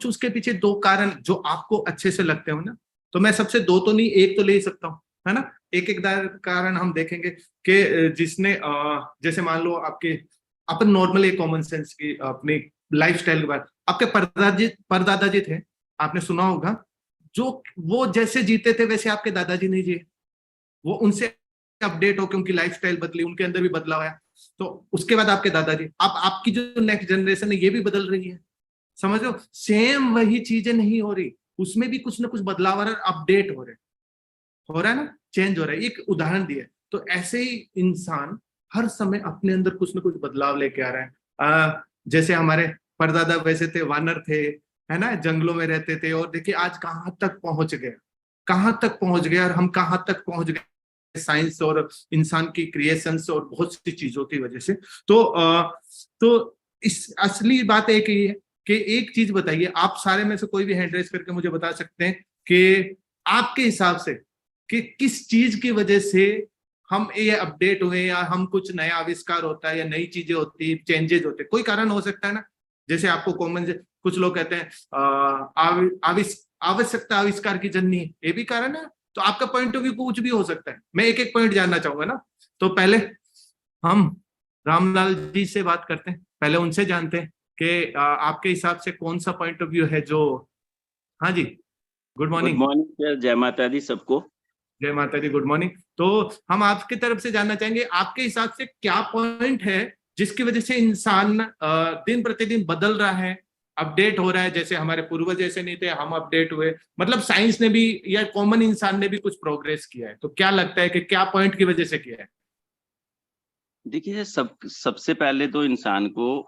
कुछ उसके पीछे दो कारण जो आपको अच्छे से लगते हो ना, तो मैं सबसे दो तो नहीं, एक तो ले ही सकता हूँ, है ना। एक एक कारण हम देखेंगे कि जिसने जैसे मान लो आपके, अपन नॉर्मल एक कॉमन सेंस की अपनी लाइफस्टाइल के बारे, आपके परदादा जी थे, आपने सुना होगा, जो वो जैसे जीते थे वैसे आपके दादाजी नहीं जिए, वो उनसे अपडेट होकर उनकी लाइफस्टाइल बदली, उनके अंदर भी बदलाव आया। तो उसके बाद आपके दादाजी, अब आपकी जो नेक्स्ट जनरेशन है ये भी बदल रही है, समझ लो, सेम वही चीजें नहीं हो रही, उसमें भी कुछ ना कुछ बदलाव आ रहा है, अपडेट हो रहा है ना, चेंज हो रहा है। एक उदाहरण दिया, तो ऐसे ही इंसान हर समय अपने अंदर कुछ ना कुछ बदलाव लेके आ रहा है। जैसे हमारे परदादा वैसे थे, वानर थे, है ना, जंगलों में रहते थे, और देखिए आज कहाँ तक पहुंच गए, कहाँ तक पहुंच गए, और हम कहाँ तक पहुंच गए साइंस और इंसान की क्रिएशंस और बहुत सी चीजों की वजह से। तो इस असली बात एक ही है कि एक चीज बताइए, आप सारे में से कोई भी हैंड रेस करके मुझे बता सकते हैं कि आपके हिसाब से कि किस चीज की वजह से हम ये अपडेट हुए, या हम कुछ नया आविष्कार होता है, या नई चीजें होती है, चेंजेस होते हैं, कोई कारण हो सकता है ना। जैसे आपको कॉमन, कुछ लोग कहते हैं आवश्यकता आविष्कार की जननी, ये भी कारण है। तो आपका पॉइंट ऑफ व्यू कुछ भी हो सकता है, मैं एक एक पॉइंट जानना चाहूंगा ना। तो पहले हम रामलाल जी से बात करते हैं, पहले उनसे जानते हैं कि आपके हिसाब से कौन सा पॉइंट ऑफ व्यू है जो। हाँ जी, good morning. Good morning sir, जय माता दी सबको। जय माता दी, गुड मॉर्निंग। तो हम आपकी तरफ से जानना चाहेंगे, आपके हिसाब से क्या पॉइंट है जिसकी वजह से इंसान दिन प्रतिदिन बदल रहा है, अपडेट हो रहा है, जैसे हमारे पूर्वज जैसे नहीं थे, हम अपडेट हुए, मतलब साइंस ने भी या कॉमन इंसान ने भी कुछ प्रोग्रेस किया है, तो क्या लगता है कि क्या पॉइंट की वजह से किया है? देखिए, सबसे पहले तो इंसान को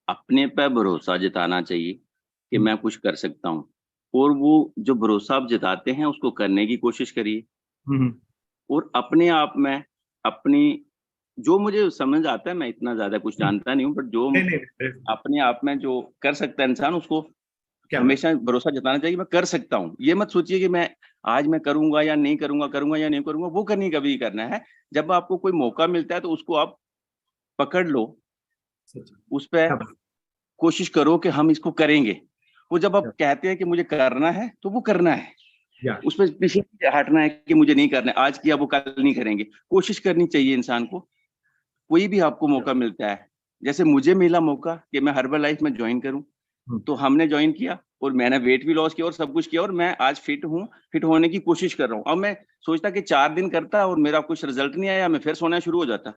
अपने पर भरोसा जताना चाहिए कि मैं कुछ कर सकता हूँ, और वो जो भरोसा आप जताते हैं उसको करने की कोशिश करिए। हम्म। और अपने आप में अपनी, जो मुझे समझ आता है, मैं इतना ज्यादा कुछ जानता नहीं हूँ, बट जो नहीं नहीं, अपने आप में जो कर सकता है इंसान, उसको क्या बात। हमेशा भरोसा जताना चाहिए, मैं कर सकता हूँ। ये मत सोचिए कि मैं आज मैं करूंगा या नहीं करूंगा, करूंगा या नहीं करूंगा, वो करनी कभी करना है। जब आपको कोई मौका मिलता है तो उसको आप पकड़ लो, सच। उस पे क्या बात। कोशिश करो कि हम इसको करेंगे। वो जब क्या। आप कहते हैं कि मुझे करना है, तो वो करना है। या। उस पे पीछे हटना है कि मुझे नहीं करना है, आज किया वो कल नहीं करेंगे। कोशिश करनी चाहिए इंसान को, कोई भी आपको मौका मिलता है। जैसे मुझे मिला मौका कि मैं हर्बल लाइफ में ज्वाइन करूं, हम्म। तो हमने ज्वाइन किया और मैंने वेट भी लॉस किया और सब कुछ किया, और मैं आज फिट हूँ, फिट होने की कोशिश कर रहा हूँ। अब मैं सोचता कि 4 दिन करता और मेरा कुछ रिजल्ट नहीं आया, मैं फिर सोना शुरू हो जाता।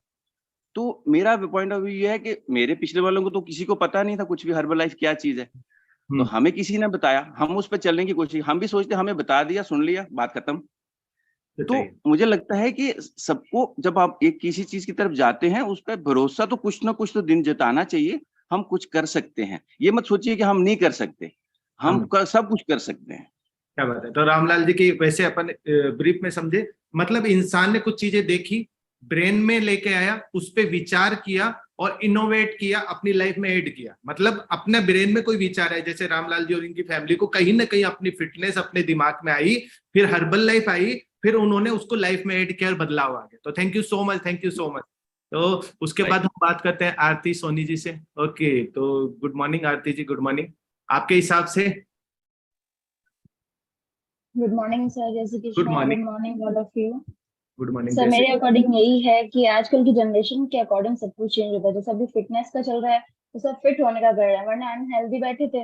तो मेरा पॉइंट ऑफ व्यू ये है कि मेरे पिछले वालों को तो किसी को पता नहीं था कुछ भी हर्बल लाइफ क्या चीज है। तो हम्म। हमें किसी ने बताया, हम उस पर चलने की कोशिश, हम भी सोचते हमें बता दिया, सुन लिया, बात खत्म। तो तो चाहिए। मुझे लगता है कि सबको जब आप एक किसी चीज की तरफ जाते हैं, उस पर भरोसा तो कुछ ना कुछ तो दिन जताना चाहिए। हम कुछ कर सकते हैं, ये मत सोचिए कि हम नहीं कर सकते, हम। सब कुछ कर सकते हैं। क्या बात है। तो रामलाल जी की वैसे अपन ब्रीफ में समझे, मतलब इंसान ने कुछ चीजें देखी, ब्रेन में लेके आया, उस पे विचार किया और इनोवेट किया, अपनी लाइफ में ऐड किया। मतलब अपने ब्रेन में कोई विचार है, जैसे रामलाल जी और इनकी फैमिली को कहीं ना कहीं अपनी फिटनेस अपने दिमाग में आई, फिर हर्बल लाइफ आई, फिर उन्होंने उसको लाइफ में ऐड किया और बदलाव आ गया। तो thank you so much, thank you so much. तो उसके बाद राइट। हम बात करते हैं आरती सोनी जी से। ओके, तो गुड मॉर्निंग आरती जी, गुड मॉर्निंग। आपके हिसाब से। गुड मॉर्निंग सर, जय Shri good Krishna. Good morning. Morning all of you. Good morning, sir जैसे। मेरे अकॉर्डिंग यही है कि आजकल की जनरेशन के अकॉर्डिंग सब कुछ चेंज होता है। जैसे अभी फिटनेस का चल रहा है तो सब फिट होने का कर रहा है, वरना अनहेल्दी बैठे थे।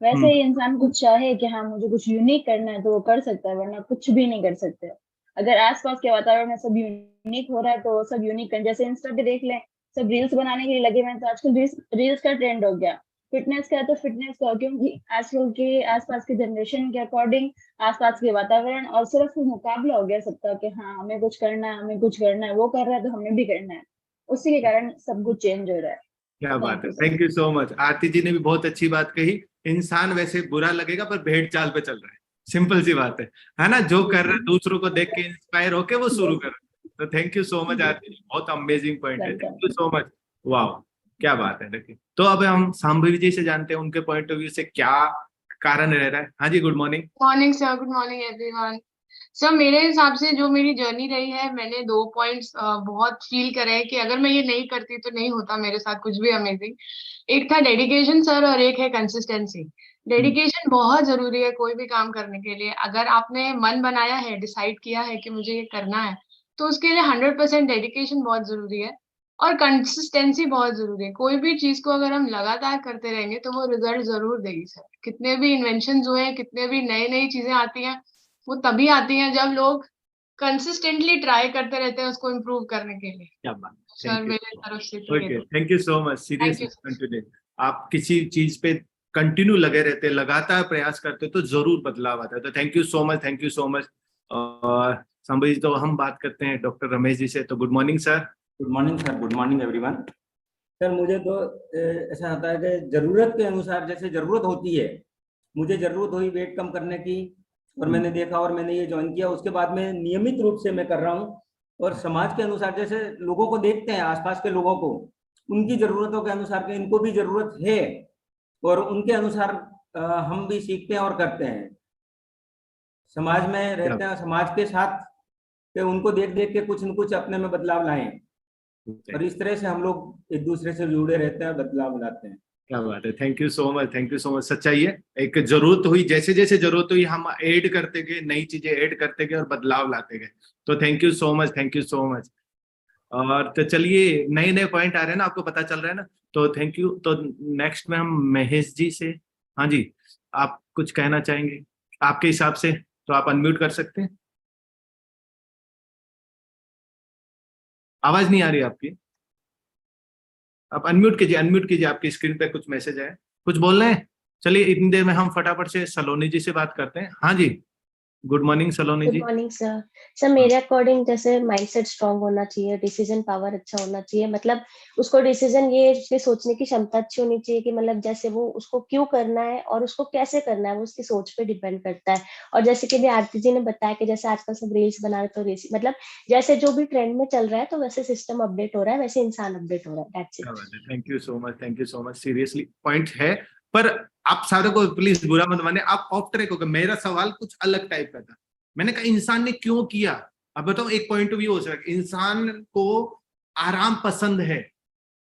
वैसे हम्म। ही इंसान कुछ चाहे कि हाँ मुझे कुछ यूनिक करना है तो वो कर सकता है, वरना कुछ भी नहीं कर सकते। अगर आसपास के वातावरण में सब यूनिक हो रहा है तो सब यूनिक कर, जैसे इंस्टा पे देख लें, सब रील्स बनाने के लिए लगे हुए हैं, तो आजकल रील्स का ट्रेंड हो गया। फिटनेस का है तो फिटनेस का हो, क्योंकि आजकल के आसपास के जनरेशन के अकॉर्डिंग आसपास के वातावरण और सिर्फ मुकाबला हो गया सबका कि हाँ हमें कुछ करना है, हमें कुछ करना है, वो कर रहा है तो हमें भी करना है। उसी के कारण सब कुछ चेंज हो रहा है। क्या बात थैंक है, you sir. Thank you so much. Aarti ji ने भी बहुत अच्छी बात कही। इंसान वैसे बुरा लगेगा पर भेड़ चाल पे चल रहा है, सिंपल सी बात है ना। जो कर रहा है दूसरों को देख के इंस्पायर होके वो शुरू कर रहा है। तो thank you so much Aarti जी, बहुत अमेजिंग पॉइंट है, thank welcome. You so much. वाह, क्या बात है। देखिए, तो अब हम सांभवी जी से जानते हैं उनके पॉइंट ऑफ व्यू से क्या कारण रह रहा है। हाँ जी, good morning. Morning sir, good morning everyone. Sir मेरे हिसाब से जो मेरी जर्नी रही है, मैंने 2 पॉइंट्स बहुत फील करे हैं कि अगर मैं ये नहीं करती तो नहीं होता मेरे साथ कुछ भी अमेजिंग। एक था डेडिकेशन सर, और एक है कंसिस्टेंसी। डेडिकेशन बहुत जरूरी है कोई भी काम करने के लिए। अगर आपने मन बनाया है, डिसाइड किया है कि मुझे ये करना है, तो उसके लिए 100% डेडिकेशन बहुत जरूरी है और कंसिस्टेंसी बहुत जरूरी है। कोई भी चीज को अगर हम लगातार करते रहेंगे तो वो रिजल्ट जरूर देगी सर। कितने भी इन्वेंशन हुए हैं, कितने भी नई नई चीजें आती हैं, वो तभी आती हैं जब लोग कंसिस्टेंटली ट्राई करते रहते हैं उसको इम्प्रूव करने के लिए। क्या बात, सर थैंक यू। मेरे तरफ से तो ये ओके, तो thank you so much, thank seriously you sir. Continue. आप किसी चीज पे कंटिन्यू लगे रहते, लगातार प्रयास करते तो जरूर बदलाव आता है। तो thank you so much, thank you so much. और संभाजी, तो हम बात करते हैं डॉक्टर रमेश जी से। तो good morning sir. Good morning sir, good morning everyone. Sir मुझे तो ऐसा होता है कि जरूरत के अनुसार, जैसे जरूरत होती है, मुझे जरूरत हुई वेट कम करने की और मैंने देखा और मैंने ये ज्वाइन किया, उसके बाद में नियमित रूप से मैं कर रहा हूँ। और समाज के अनुसार, जैसे लोगों को देखते हैं, आसपास के लोगों को, उनकी जरूरतों के अनुसार के इनको भी जरूरत है और उनके अनुसार हम भी सीखते हैं और करते हैं। समाज में रहते हैं, समाज के साथ के उनको देख देख के कुछ न कुछ अपने में बदलाव लाएं और इस तरह से हम लोग एक दूसरे से जुड़े रहते हैं, बदलाव लाते हैं। क्या बात है, thank you so much, thank you so much. सच्चाई है, एक जरूरत हुई, जैसे जैसे जरूरत हुई हम ऐड करते गए, नई चीजें ऐड करते गए और बदलाव लाते गए। तो thank you so much, thank you so much. और तो चलिए, नए नए पॉइंट आ रहे हैं ना, आपको पता चल रहा है ना, तो थैंक यू। तो नेक्स्ट में हम महेश जी से। हाँ जी, आप कुछ कहना चाहेंगे आपके हिसाब से? तो आप अनम्यूट कर सकते हैं। आवाज नहीं आ रही आपकी, आप अनम्यूट कीजिए, अनम्यूट कीजिए। आपकी स्क्रीन पे कुछ मैसेज है, कुछ बोल रहे हैं? चलिए, इतनी देर में हम फटाफट से सलोनी जी से बात करते हैं। हाँ जी, good morning Saloni good ji. Morning sir. Sir मेरे अकॉर्डिंग जैसे माइंडसेट स्ट्रांग होना चाहिए, डिसीजन पावर अच्छा होना चाहिए, मतलब उसको डिसीजन ये सोचने की क्षमता अच्छी होनी चाहिए कि मतलब जैसे वो उसको क्यों करना है और उसको कैसे करना है, वो उसकी सोच पे डिपेंड करता है। और जैसे कि भी आरती जी ने बताया कि जैसे आजकल सब रील्स बना रहे, तो मतलब जैसे जो भी ट्रेंड में चल रहा है, तो वैसे सिस्टम अपडेट हो रहा है, वैसे इंसान अपडेट हो रहा है। That's it. Thank you so much, thank you so much. Seriously point है, पर आप सारे को प्लीज बुरा मत माने, आप ऑफ ट्रैक हो गए। मेरा सवाल कुछ अलग टाइप का था। मैंने कहा इंसान ने क्यों किया। अब बताओ, एक पॉइंट भी हो सकता है, इंसान को आराम पसंद है,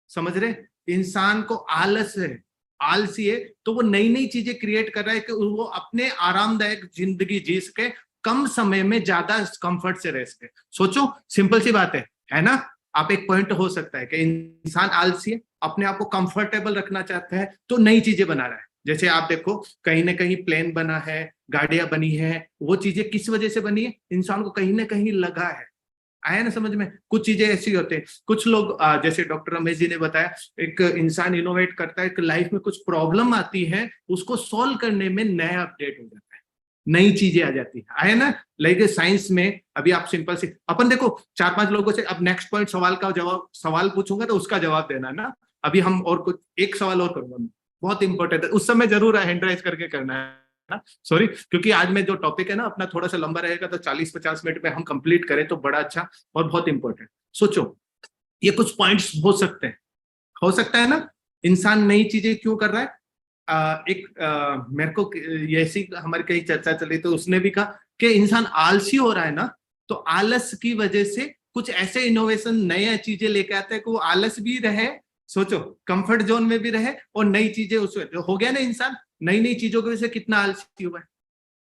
समझ रहे? इंसान को आलस है, आलसी है, तो वो नई नई चीजें क्रिएट कर रहा है कि वो अपने आरामदायक जिंदगी जी सके, कम समय में ज्यादा कंफर्ट से रह सके। सोचो, सिंपल सी बात है ना? आप एक पॉइंट हो सकता है कि इंसान आलसी है, अपने आप को कंफर्टेबल रखना चाहता है, तो नई चीजें बना रहा है। जैसे आप देखो, कहीं ना कहीं प्लेन बना है, गाड़ियां बनी है, वो चीजें किस वजह से बनी है? इंसान को कहीं ना कहीं लगा है। आया ना समझ में? कुछ चीजें ऐसी होते हैं, कुछ लोग जैसे डॉक्टर रमेश जी ने बताया, एक इंसान इनोवेट करता है, एक लाइफ में कुछ प्रॉब्लम आती है, उसको सॉल्व करने में नया अपडेट हो जाता है, नई चीजें आ जाती है। आया ना? लाइक साइंस में अभी आप सिंपल से अपन देखो, 4-5 लोगों से अब नेक्स्ट पॉइंट सवाल पूछूंगा तो उसका जवाब देना ना। अभी हम और कुछ एक सवाल और करूंगा, बहुत इंपॉर्टेंट है, उस समय जरूर हैंड राइज करके करना है ना। सॉरी, क्योंकि आज में जो टॉपिक है ना अपना थोड़ा सा लंबा रहेगा, तो 40-50 मिनट में हम कंप्लीट करें तो बड़ा अच्छा और बहुत इंपॉर्टेंट। सोचो, ये कुछ पॉइंट्स हो सकते हैं, हो सकता है ना। इंसान नई चीजें क्यों कर रहा है? मेरे को ये ऐसी हमारी कहीं चर्चा चली, तो उसने भी कहा कि इंसान आलसी हो रहा है ना, तो आलस की वजह से कुछ ऐसे इनोवेशन, नए चीजें लेके आते हैं कि वो आलस भी रहे, सोचो कंफर्ट जोन में भी रहे और नई चीजें उसमें हो गया ना। इंसान नई नई चीजों की वजह से कितना आलसी हुआ है।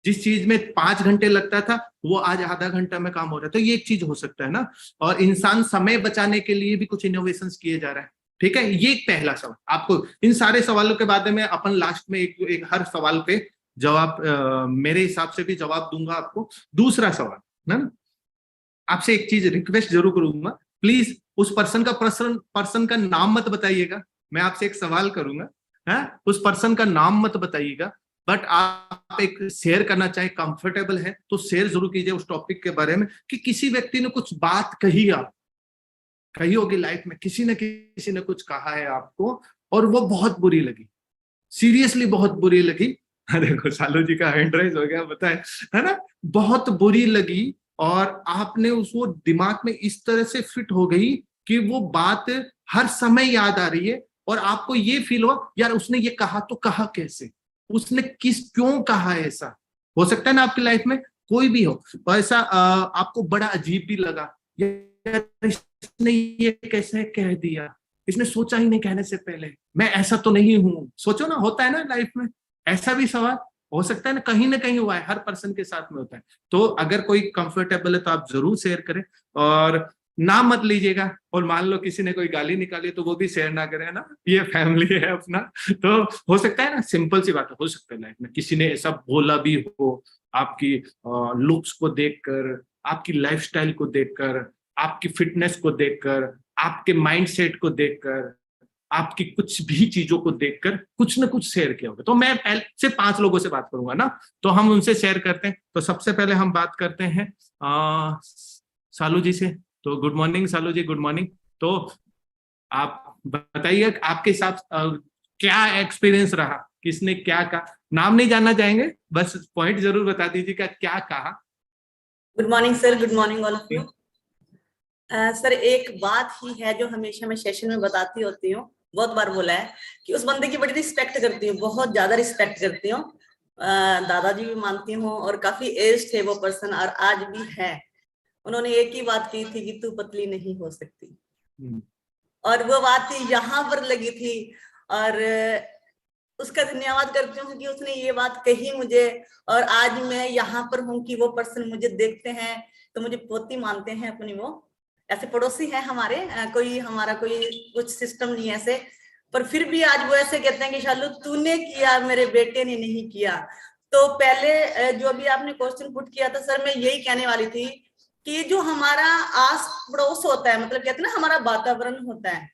जिस चीज में 5 घंटे लगता था, वो आज आधा घंटा में काम हो रहा है। तो ये एक चीज हो सकता है ना। और इंसान समय बचाने के लिए भी कुछ इनोवेशन किए जा रहा है। ठीक है, ये एक पहला सवाल। आपको इन सारे सवालों के बाद में अपन लास्ट में एक हर सवाल पे जवाब मेरे हिसाब से भी जवाब दूंगा आपको। दूसरा सवाल ना, आपसे एक चीज रिक्वेस्ट जरूर करूंगा, प्लीज उस पर्सन का नाम मत बताइएगा। मैं आपसे एक सवाल करूंगा, है, उस पर्सन का नाम मत बताइएगा, बट आप एक शेयर करना चाहे, कंफर्टेबल है तो शेयर जरूर कीजिए उस टॉपिक के बारे में कि किसी व्यक्ति ने कुछ बात कही, आप कही होगी लाइफ में, किसी ने कुछ कहा है आपको और वो बहुत बुरी लगी, सीरियसली बहुत बुरी लगी। अरे सालू जी का हैंड राइज हो गया, बताए, है ना? बहुत बुरी लगी और आपने उसको दिमाग में इस तरह से फिट हो गई कि वो बात हर समय याद आ रही है और आपको ये फील हुआ, यार उसने ये कहा तो कहा कैसे, उसने क्यों कहा ऐसा। हो सकता है ना आपकी लाइफ में कोई भी हो ऐसा, आपको बड़ा अजीब भी लगा, यार इसने ये कैसे कह दिया, इसने सोचा ही नहीं कहने से पहले, मैं ऐसा तो नहीं हूं। सोचो ना, होता है ना लाइफ में, ऐसा भी सवाल हो सकता है ना कहीं हुआ है, हर पर्सन के साथ में होता है। तो अगर कोई कंफर्टेबल है तो आप जरूर शेयर करें, और नाम मत लीजिएगा, और मान लो किसी ने कोई गाली निकाली तो वो भी शेयर ना करें ना, ये फैमिली है अपना। तो हो सकता है ना, सिंपल सी बात हो सकता है लाइफ में किसी ने ऐसा बोला भी हो, आपकी लुक्स को देखकर, आपकी लाइफस्टाइल को देखकर, आपकी फिटनेस को देखकर, आपके माइंडसेट को देखकर, आपकी कुछ भी चीजों को देखकर कुछ ना कुछ शेयर किया होगा। तो मैं पहले से 5 लोगों से बात करूंगा ना, तो हम उनसे शेयर करते हैं। तो सबसे पहले हम बात करते हैं सालू जी से। तो गुड मॉर्निंग सालू जी, गुड मॉर्निंग। तो आप बताइए आपके हिसाब क्या एक्सपीरियंस रहा, किसने क्या कहा, नाम नहीं जानना चाहेंगे, बस पॉइंट जरूर बता दीजिएगा क्या कहा। Good morning sir, good morning all of you. Sir एक बात ही है जो हमेशा मैं सेशन में बताती होती हूँ, बहुत बार बोला है कि उस बंदे की बड़ी रिस्पेक्ट करती हूँ, बहुत ज्यादा रिस्पेक्ट करती हूँ। दादाजी भी मानती हूँ, और काफी एज थे वो पर्सन और आज भी है। उन्होंने एक ही बात की थी कि तू पतली नहीं हो सकती, और वो बात यहाँ पर लगी थी, और उसका धन्यवाद करती हूँ कि उसने ये बात कही मुझे, और आज मैं यहाँ पर हूँ कि वो पर्सन मुझे देखते हैं तो मुझे पोती मानते हैं अपनी। वो ऐसे पड़ोसी है हमारे, हमारा कोई कुछ सिस्टम नहीं है ऐसे, पर फिर भी आज वो ऐसे कहते हैं कि शालू तूने किया, मेरे बेटे ने नहीं किया। तो पहले जो भी आपने क्वेश्चन पुट किया था सर, मैं यही कहने वाली थी कि जो हमारा आस पड़ोस होता है, मतलब कहते हैं ना हमारा वातावरण होता है,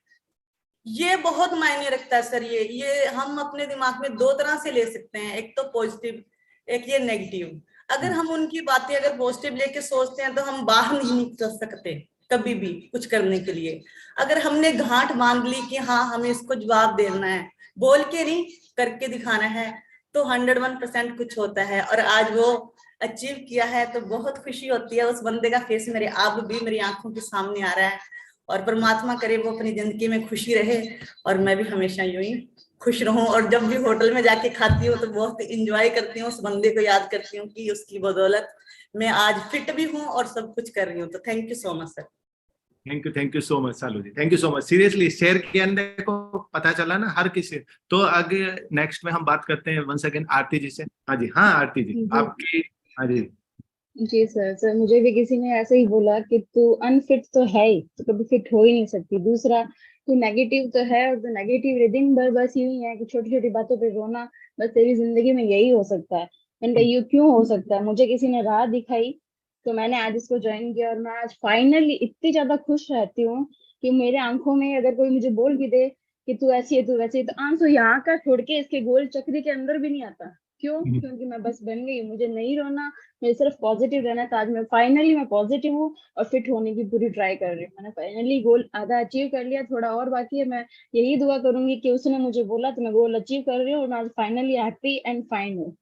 ये बहुत मायने रखता है सर। ये हम अपने दिमाग में 2 तरह से ले सकते हैं, एक तो पॉजिटिव, एक ये नेगेटिव। अगर हम उनकी बातें अगर पॉजिटिव लेके सोचते हैं तो हम बाहर नहीं निकल सकते कभी भी कुछ करने के लिए। अगर हमने गांठ बांध ली कि हाँ हमें इसको जवाब देना है, बोल के नहीं करके दिखाना है, तो 101% कुछ होता है। और आज वो अचीव किया है तो बहुत खुशी होती है। उस बंदे का फेस मेरे आप भी मेरी आंखों के सामने आ रहा है, और परमात्मा करे वो अपनी जिंदगी में खुशी रहे, और मैं भी हमेशा यूं ही खुश रहूं। और जब भी होटल में जाके खाती हूँ तो बहुत इंजॉय करती हूँ, उस बंदे को याद करती हूँ कि उसकी बदौलत मैं आज फिट भी हूँ और सब कुछ कर रही हूँ। तो thank you so much sir. Thank you so much Salu ji, thank you so much. Seriously share किया को पता चला ना हर किसी। तो आगे नेक्स्ट में हम बात करते हैं वन सेकेंड आरती जी से। हाँ जी, हाँ आरती जी आपकी। हाँ जी जी सर मुझे भी किसी ने ऐसे ही बोला कि तू अनफिट तो है ही, तो कभी फिट हो ही नहीं सकती। दूसरा, तू नेगेटिव तो है, और तो नेगेटिव दिन भर बस यूं ही है कि छोटी छोटी बातों पे रोना, बस तेरी जिंदगी में यही हो सकता है। मैंने कहा ये क्यों हो सकता है? मुझे किसी ने राह दिखाई तो मैंने आज इसको ज्वाइन किया, और मैं आज फाइनली इतनी ज्यादा खुश रहती हूँ कि मेरे आंखों में अगर कोई मुझे बोल भी दे कि तू ऐसी है तू वैसी है, तो आंसू यहाँ का छोड़ के इसके गोल चक्री के अंदर भी नहीं आता। क्यों? क्योंकि मैं बस बन गई, मुझे नहीं रोना, मुझे सिर्फ पॉजिटिव रहना था। आज मैं फाइनली मैं पॉजिटिव हूँ और फिट होने की पूरी ट्राई कर रही हूँ। मैंने फाइनली गोल आधा अचीव कर लिया, थोड़ा और बाकी है। मैं यही दुआ करूंगी कि उसने मुझे बोला तो मैं गोल अचीव कर रही हूँ, और मैं आज फाइनली हैप्पी एंड फाइन हूँ।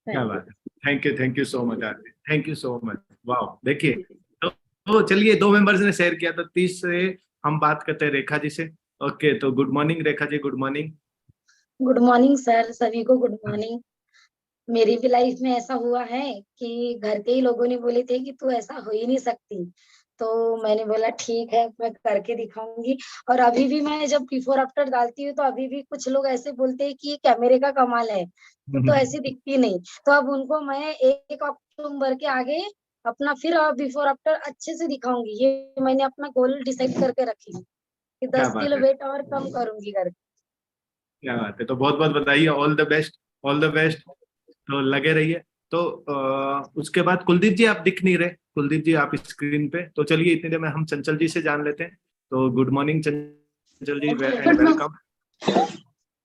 क्या बात है, thank you so much Aarti, thank you so much. वाह, देखिए तो चलिए 2 मेंबर्स ने शेयर किया, तो 30 से हम बात करते हैं रेखा जी से। ओके, तो good morning Rekha ji, good morning. Good morning sir, सभी को गुड मॉर्निंग। मेरी भी लाइफ में ऐसा हुआ है कि घर के ही लोगों ने बोले थे कि तू ऐसा हो ही नहीं सकती, तो मैंने बोला ठीक है मैं करके दिखाऊंगी। और अभी भी मैं जब बिफोर आफ्टर डालती हूँ तो अभी भी कुछ लोग ऐसे बोलते हैं कि ये कैमरे का कमाल है, तो ऐसी दिखती नहीं। तो अब उनको मैं 1 अक्टूबर के आगे अपना फिर बिफोर आफ्टर अच्छे से दिखाऊंगी। ये मैंने अपना गोल डिसाइड करके रखी है कि 10 किलो वेट और कम करूंगी करके। क्या बात है, तो बहुत बहुत बधाई, all the best, all the best. तो लगे रहिए। तो उसके बाद कुलदीप जी आप दिख नहीं रहे, कुलदीप जी आप स्क्रीन पे। तो चलिए इतनी देर में हम चंचल जी से जान लेते हैं। तो good morning Chanchal ji, welcome.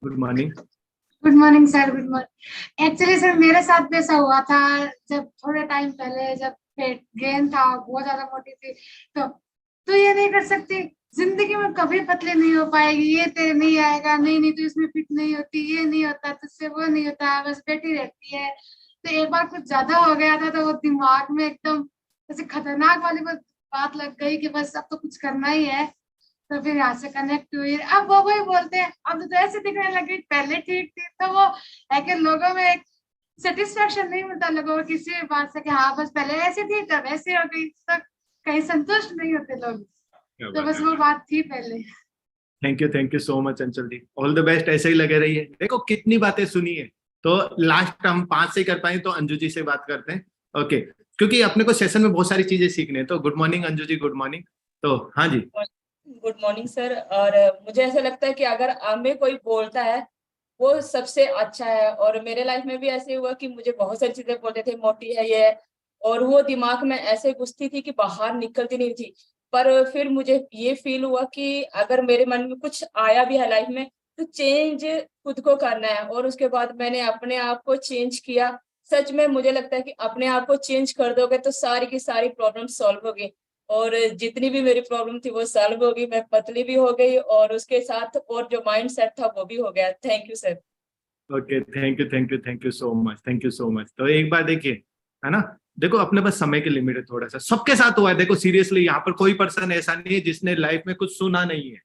Good morning. Good morning sir, good morning. Actually sir मेरे साथ भी ऐसा हुआ था जब थोड़े टाइम पहले, जब पेट गेन था, बहुत ज्यादा मोटी थी, तो ये नहीं कर सकती जिंदगी में, कभी पतली नहीं हो पाएगी, ये तेरे नहीं आएगा, नहीं तो इसमें फिट नहीं होती, ये नहीं होता, तुझसे वो नहीं होता, बस बैठी रहती है। तो एक बार कुछ ज्यादा हो गया था, तो वो दिमाग में एकदम ऐसे खतरनाक वाली बात लग गई कि बस अब तो कुछ करना ही है। तो फिर यहाँ से कनेक्ट हुई। अब वो वही बोलते हैं, अब तो ऐसे दिखने लगी, पहले ठीक थी। तो वो है कि लोगों में एक सेटिस्फेक्शन नहीं मिलता लोगों को किसी भी बात से कि हाँ बस पहले ऐसी थी तब ऐसी हो गई, तो कहीं संतुष्ट नहीं होते लोग। तो बस वो बात थी पहले। थैंक यू सो मच अंचल जी, ऑल द बेस्ट, ऐसे ही लगे रहिए। देखो कितनी बातें सुनी है, तो लास्ट हम 5 से कर पाए तो अंजू जी से बात करते हैं। ओके, क्योंकि अपने को सेशन में बहुत सारी चीजें सीखने हैं। तो good morning Anju ji, good morning. तो हाँ जी। Good morning sir. और मुझे ऐसा लगता है कि अगर हमें कोई बोलता है वो सबसे अच्छा है, और मेरे लाइफ में भी ऐसे हुआ कि मुझे बहुत सारी चीजें बोलते थे, मोटी है ये है, और वो दिमाग में ऐसे घुसती थी कि बाहर निकलती नहीं थी। पर फिर मुझे ये फील हुआ कि अगर मेरे मन में कुछ आया भी है लाइफ में तो चेंज खुद को करना है, और उसके बाद मैंने अपने आप को चेंज किया। सच में मुझे लगता है कि अपने आप को चेंज कर दोगे तो सारी की सारी प्रॉब्लम सॉल्व होगी, और जितनी भी मेरी प्रॉब्लम थी वो सॉल्व होगी, मैं पतली भी हो गई, और उसके साथ और जो माइंड सेट था वो भी हो गया। Thank you sir. Okay, thank you thank you thank you so much, thank you so much. तो एक बार देखिए, है ना, देखो अपने पास समय की लिमिट है थोड़ा सा, सबके साथ हुआ है। देखो सीरियसली यहाँ पर कोई पर्सन ऐसा नहीं है जिसने लाइफ में कुछ सुना नहीं है,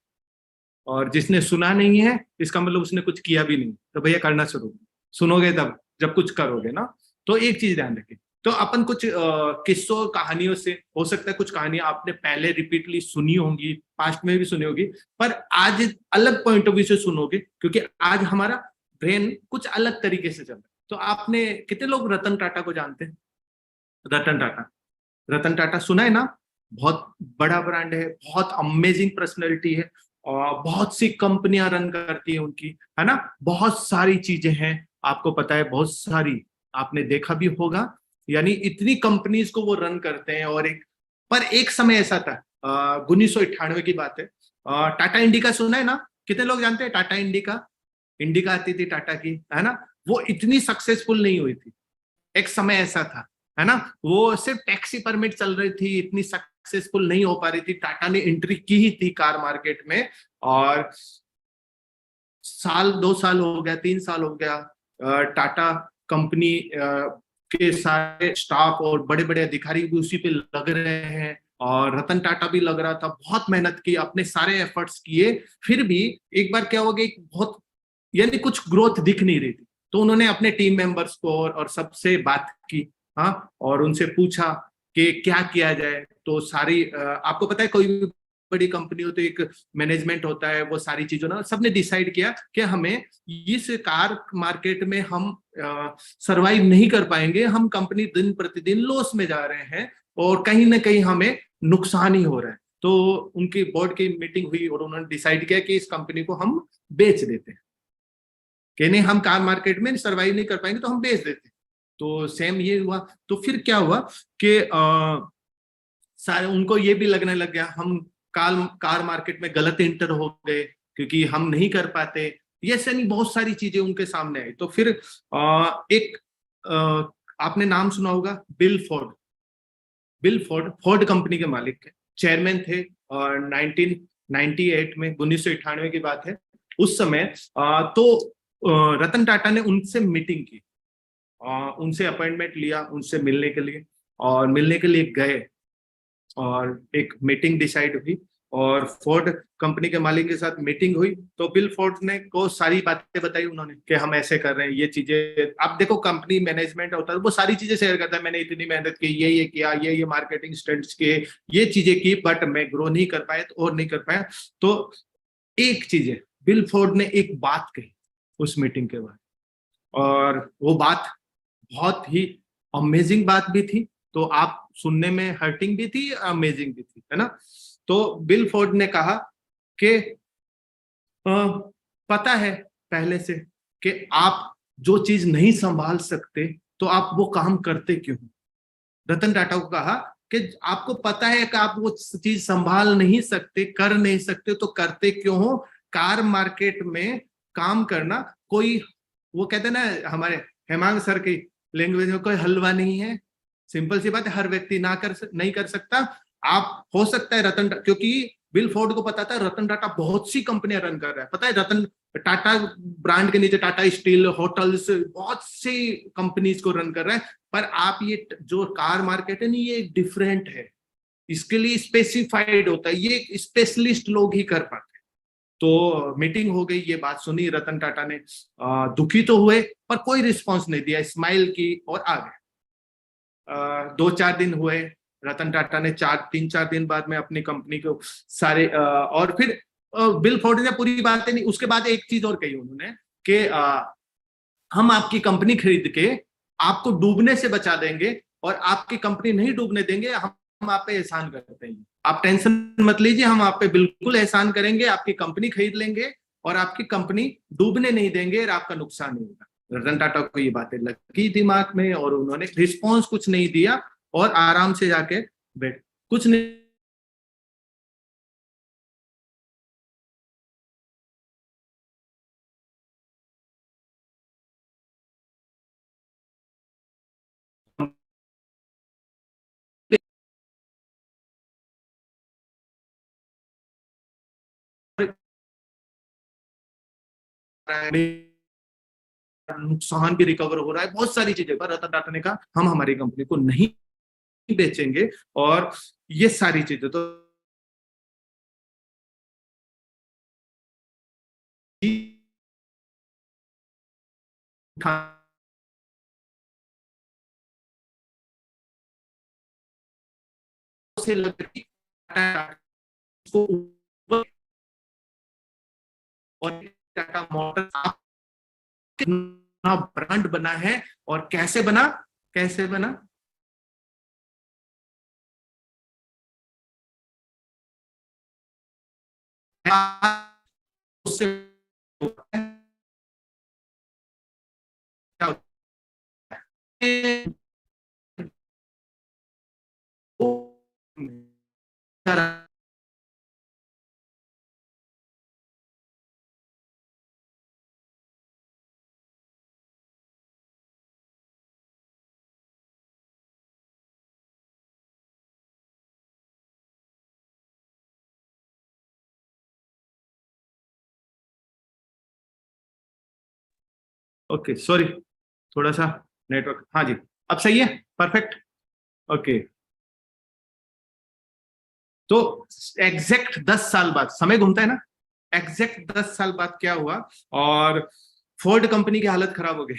और जिसने सुना नहीं है इसका मतलब उसने कुछ किया भी नहीं। तो भैया करना शुरू, सुनोगे तब जब कुछ करोगे ना। तो एक चीज ध्यान रखें, तो अपन कुछ किस्सों कहानियों से, हो सकता है कुछ कहानियां आपने पहले रिपीटली सुनी होंगी, पास्ट में भी सुनी होगी, पर आज अलग पॉइंट ऑफ व्यू से सुनोगे, क्योंकि आज हमारा ब्रेन कुछ अलग तरीके से चल रहा है। तो आपने, कितने लोग रतन टाटा को जानते हैं? रतन टाटा सुना है ना, बहुत बड़ा ब्रांड है, बहुत अमेजिंग पर्सनैलिटी है, और बहुत सी कंपनियां रन करती है उनकी, है ना, बहुत सारी चीजें हैं, आपको पता है, बहुत सारी आपने देखा भी होगा, यानी इतनी कंपनीज को वो रन करते हैं। और एक समय ऐसा था, 1998 की बात है, टाटा इंडिका सुना है ना, कितने लोग जानते हैं टाटा इंडिका आती थी टाटा की, है ना, वो इतनी सक्सेसफुल नहीं हुई थी। एक समय ऐसा था, है ना, वो सिर्फ टैक्सी परमिट चल रही थी, इतनी सक्सेसफुल नहीं हो पा रही थी। टाटा ने एंट्री की ही थी कार मार्केट में, और साल 2 साल हो गया, 3 साल हो गया, टाटा कंपनी के सारे स्टाफ और बड़े बड़े अधिकारी भी उसी पे लग रहे हैं, और रतन टाटा भी लग रहा था, बहुत मेहनत की, अपने सारे एफर्ट्स किए, फिर भी एक बार क्या हो गया, बहुत यानी कुछ ग्रोथ दिख नहीं रही थी। तो उन्होंने अपने टीम मेंबर्स को और सबसे बात की, हाँ, और उनसे पूछा कि क्या किया जाए। तो सारी आपको पता है कोई भी बड़ी कंपनी हो तो एक मैनेजमेंट होता है, वो सारी चीजों ना सबने डिसाइड किया कि हमें इस कार मार्केट में हम सरवाइव नहीं कर पाएंगे, हम कंपनी दिन प्रतिदिन लॉस में जा रहे हैं, और कहीं ना कहीं हमें नुकसान ही हो रहा है। तो उनकी बोर्ड की मीटिंग हुई और उन्होंने डिसाइड किया कि इस कंपनी को हम बेच देते हैं, कि नहीं हम कार मार्केट में सरवाइव नहीं कर पाएंगे तो हम बेच देते हैं। तो सेम ये हुआ। तो फिर क्या हुआ कि सारे उनको ये भी लगने लग गया हम कार मार्केट में गलत एंटर हो गए, क्योंकि हम नहीं कर पाते, ये से नहीं बहुत सारी चीजें उनके सामने आई। तो फिर एक आपने नाम सुना होगा बिल फोर्ड फोर्ड कंपनी के मालिक थे, चेयरमैन थे, और 1998 में 1998 की बात है। उस समय तो रतन टाटा ने उनसे मीटिंग की, उनसे अपॉइंटमेंट लिया उनसे मिलने के लिए, और मिलने के लिए गए, और एक मीटिंग डिसाइड हुई, और फोर्ड कंपनी के मालिक के साथ मीटिंग हुई। तो बिल फोर्ड ने को सारी बातें बताई उन्होंने कि हम ऐसे कर रहे हैं, ये चीजें। आप देखो कंपनी मैनेजमेंट होता है वो सारी चीजें शेयर करता है, मैंने इतनी मेहनत की, ये किया, ये मार्केटिंग स्टंट्स किए, ये चीजें की, बट मैं ग्रो नहीं कर पाया और नहीं कर पाया। तो एक चीज है, बिल फोर्ड ने एक बात कही उस मीटिंग के बाद, और वो बात बहुत ही अमेजिंग बात भी थी, तो आप सुनने में हर्टिंग भी थी, अमेजिंग भी थी, है ना। तो बिल फोर्ड ने कहा कि पता है पहले से कि आप जो चीज नहीं संभाल सकते तो आप वो काम करते क्यों? रतन टाटा को कहा कि आपको पता है कि आप वो चीज संभाल नहीं सकते, कर नहीं सकते, तो करते क्यों हो? कार मार्केट में काम करना कोई, वो कहते ना हमारे हेमांग सर की लैंग्वेज में, कोई हलवा नहीं है। सिंपल सी बात है, हर व्यक्ति नहीं कर सकता। आप हो सकता है क्योंकि बिल फोर्ड को पता था रतन टाटा बहुत सी कंपनियां रन कर रहा है, पता है, रतन टाटा ब्रांड के नीचे टाटा स्टील, होटल्स, बहुत सी कंपनीज को रन कर रहा है। पर आप ये जो कार मार्केट है ना, ये डिफरेंट है, इसके लिए स्पेसिफाइड होता है, ये स्पेशलिस्ट लोग ही कर पाते हैं। तो मीटिंग हो गई, ये बात सुनी रतन टाटा ने, दुखी तो हुए पर कोई रिस्पॉन्स नहीं दिया, स्माइल की और आ गए। 2-4 दिन हुए, रतन टाटा ने 3-4 दिन बाद में अपनी कंपनी को सारे और फिर बिल फोर्ड ने पूरी बातें नहीं, उसके बाद एक चीज और कही उन्होंने कि हम आपकी कंपनी खरीद के आपको डूबने से बचा देंगे और आपकी कंपनी नहीं डूबने देंगे। हम आप पे एहसान करते हैं, आप टेंशन मत लीजिए, हम आप पे बिल्कुल एहसान करेंगे, आपकी कंपनी खरीद लेंगे और आपकी कंपनी डूबने नहीं देंगे और आपका नुकसान नहीं होगा। रतन टाटा को ये बातें लगी दिमाग में और उन्होंने रिस्पॉन्स कुछ नहीं दिया और आराम से जाके बैठ, कुछ नहीं नुकसान भी रिकवर हो रहा है, बहुत सारी चीजें पर रतन टाटा ने कहा हम हमारी कंपनी को नहीं बेचेंगे। और ये सारी चीजें तो से लग रही और टाटा मोटर्स कितना ब्रांड बना है और कैसे बना, कैसे बना, उससे ओके सॉरी थोड़ा सा नेटवर्क, हाँ जी अब सही है, परफेक्ट, ओके। तो एग्जैक्ट 10 साल बाद, समय घूमता है ना, एग्जैक्ट 10 साल बाद क्या हुआ और फोर्ड कंपनी की हालत खराब हो गई।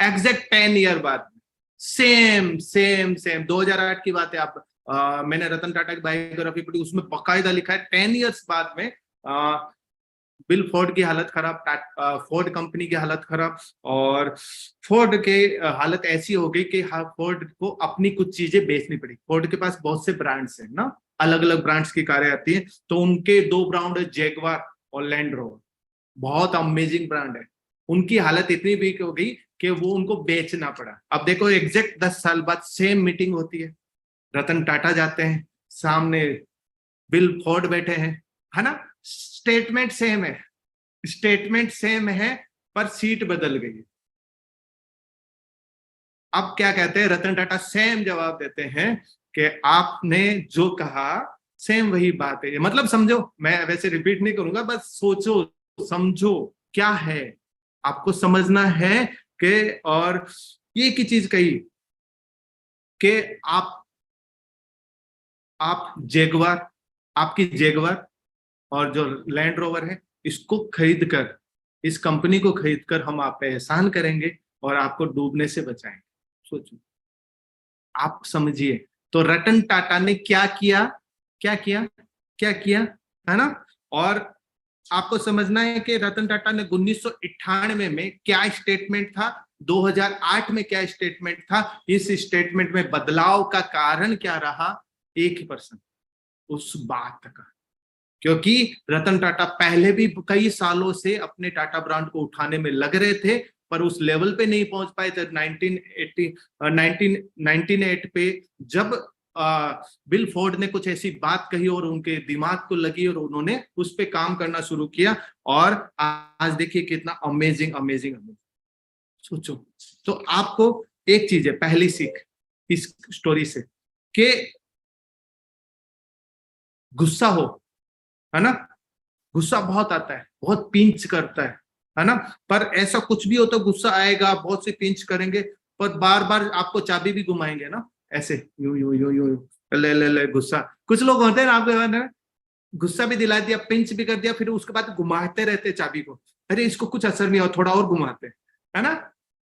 एग्जैक्ट 10 ईयर बाद सेम सेम सेम 2008 की बात है। आप मैंने रतन टाटा की बायोग्राफी पढ़ी, उसमें बकायदा लिखा है 10 ईयर्स बाद में बिल फोर्ड की हालत खराब, फोर्ड कंपनी की हालत खराब और फोर्ड के हालत ऐसी हो गई कि फोर्ड को अपनी कुछ चीजें बेचनी पड़ी। फोर्ड के पास बहुत से ब्रांड्स हैं ना, अलग अलग ब्रांड्स की कारें आती हैं, तो उनके 2 ब्रांड है, जैगवार और लैंड रोवर, बहुत अमेजिंग ब्रांड है। उनकी हालत इतनी वीक हो गई कि वो उनको बेचना पड़ा। अब देखो एग्जैक्ट 10 साल बाद सेम मीटिंग होती है, रतन टाटा जाते हैं, सामने बिल फोर्ड बैठे हैं, है ना, स्टेटमेंट सेम है, स्टेटमेंट सेम है पर सीट बदल गई। अब क्या कहते हैं, रतन टाटा सेम जवाब देते हैं कि आपने जो कहा सेम वही बात है। मतलब समझो, मैं वैसे रिपीट नहीं करूंगा, बस सोचो समझो क्या है, आपको समझना है कि, और ये की चीज कही कि आप जैगवार, आपकी जैगवार और जो लैंड रोवर है इसको खरीद कर, इस कंपनी को खरीद कर हम आप पे एहसान करेंगे और आपको डूबने से बचाएंगे। सोचो, आप समझिए। तो रतन टाटा ने क्या किया, क्या किया, क्या किया, है ना। और आपको समझना है कि रतन टाटा ने 1998 में क्या स्टेटमेंट था, 2008 में क्या स्टेटमेंट था, इस स्टेटमेंट में बदलाव का कारण क्या रहा, एक ही पर्सन, उस बात का। क्योंकि रतन टाटा पहले भी कई सालों से अपने टाटा ब्रांड को उठाने में लग रहे थे पर उस लेवल पे नहीं पहुंच पाए थे। 1998 पे जब बिल फोर्ड ने कुछ ऐसी बात कही और उनके दिमाग को लगी और उन्होंने उस पे काम करना शुरू किया और आज देखिए कितना अमेजिंग अमेजिंग अमेजिंग। सोचो, तो आपको एक चीज है, पहली सीख इस स्टोरी से कि गुस्सा हो, है ना, गुस्सा बहुत आता है, बहुत पिंच करता है ना, पर ऐसा कुछ भी हो तो गुस्सा आएगा, बहुत से पिंच करेंगे पर बार बार आपको चाबी भी घुमाएंगे ना, ऐसे यूं यूं यूं यूं ले ले ले गुस्सा। कुछ लोग होते हैं ना, आपके गुस्सा भी दिला दिया, पिंच भी कर दिया, फिर उसके बाद घुमाते रहते चाबी को, अरे इसको कुछ असर नहीं हुआ, थोड़ा और घुमाते, है ना,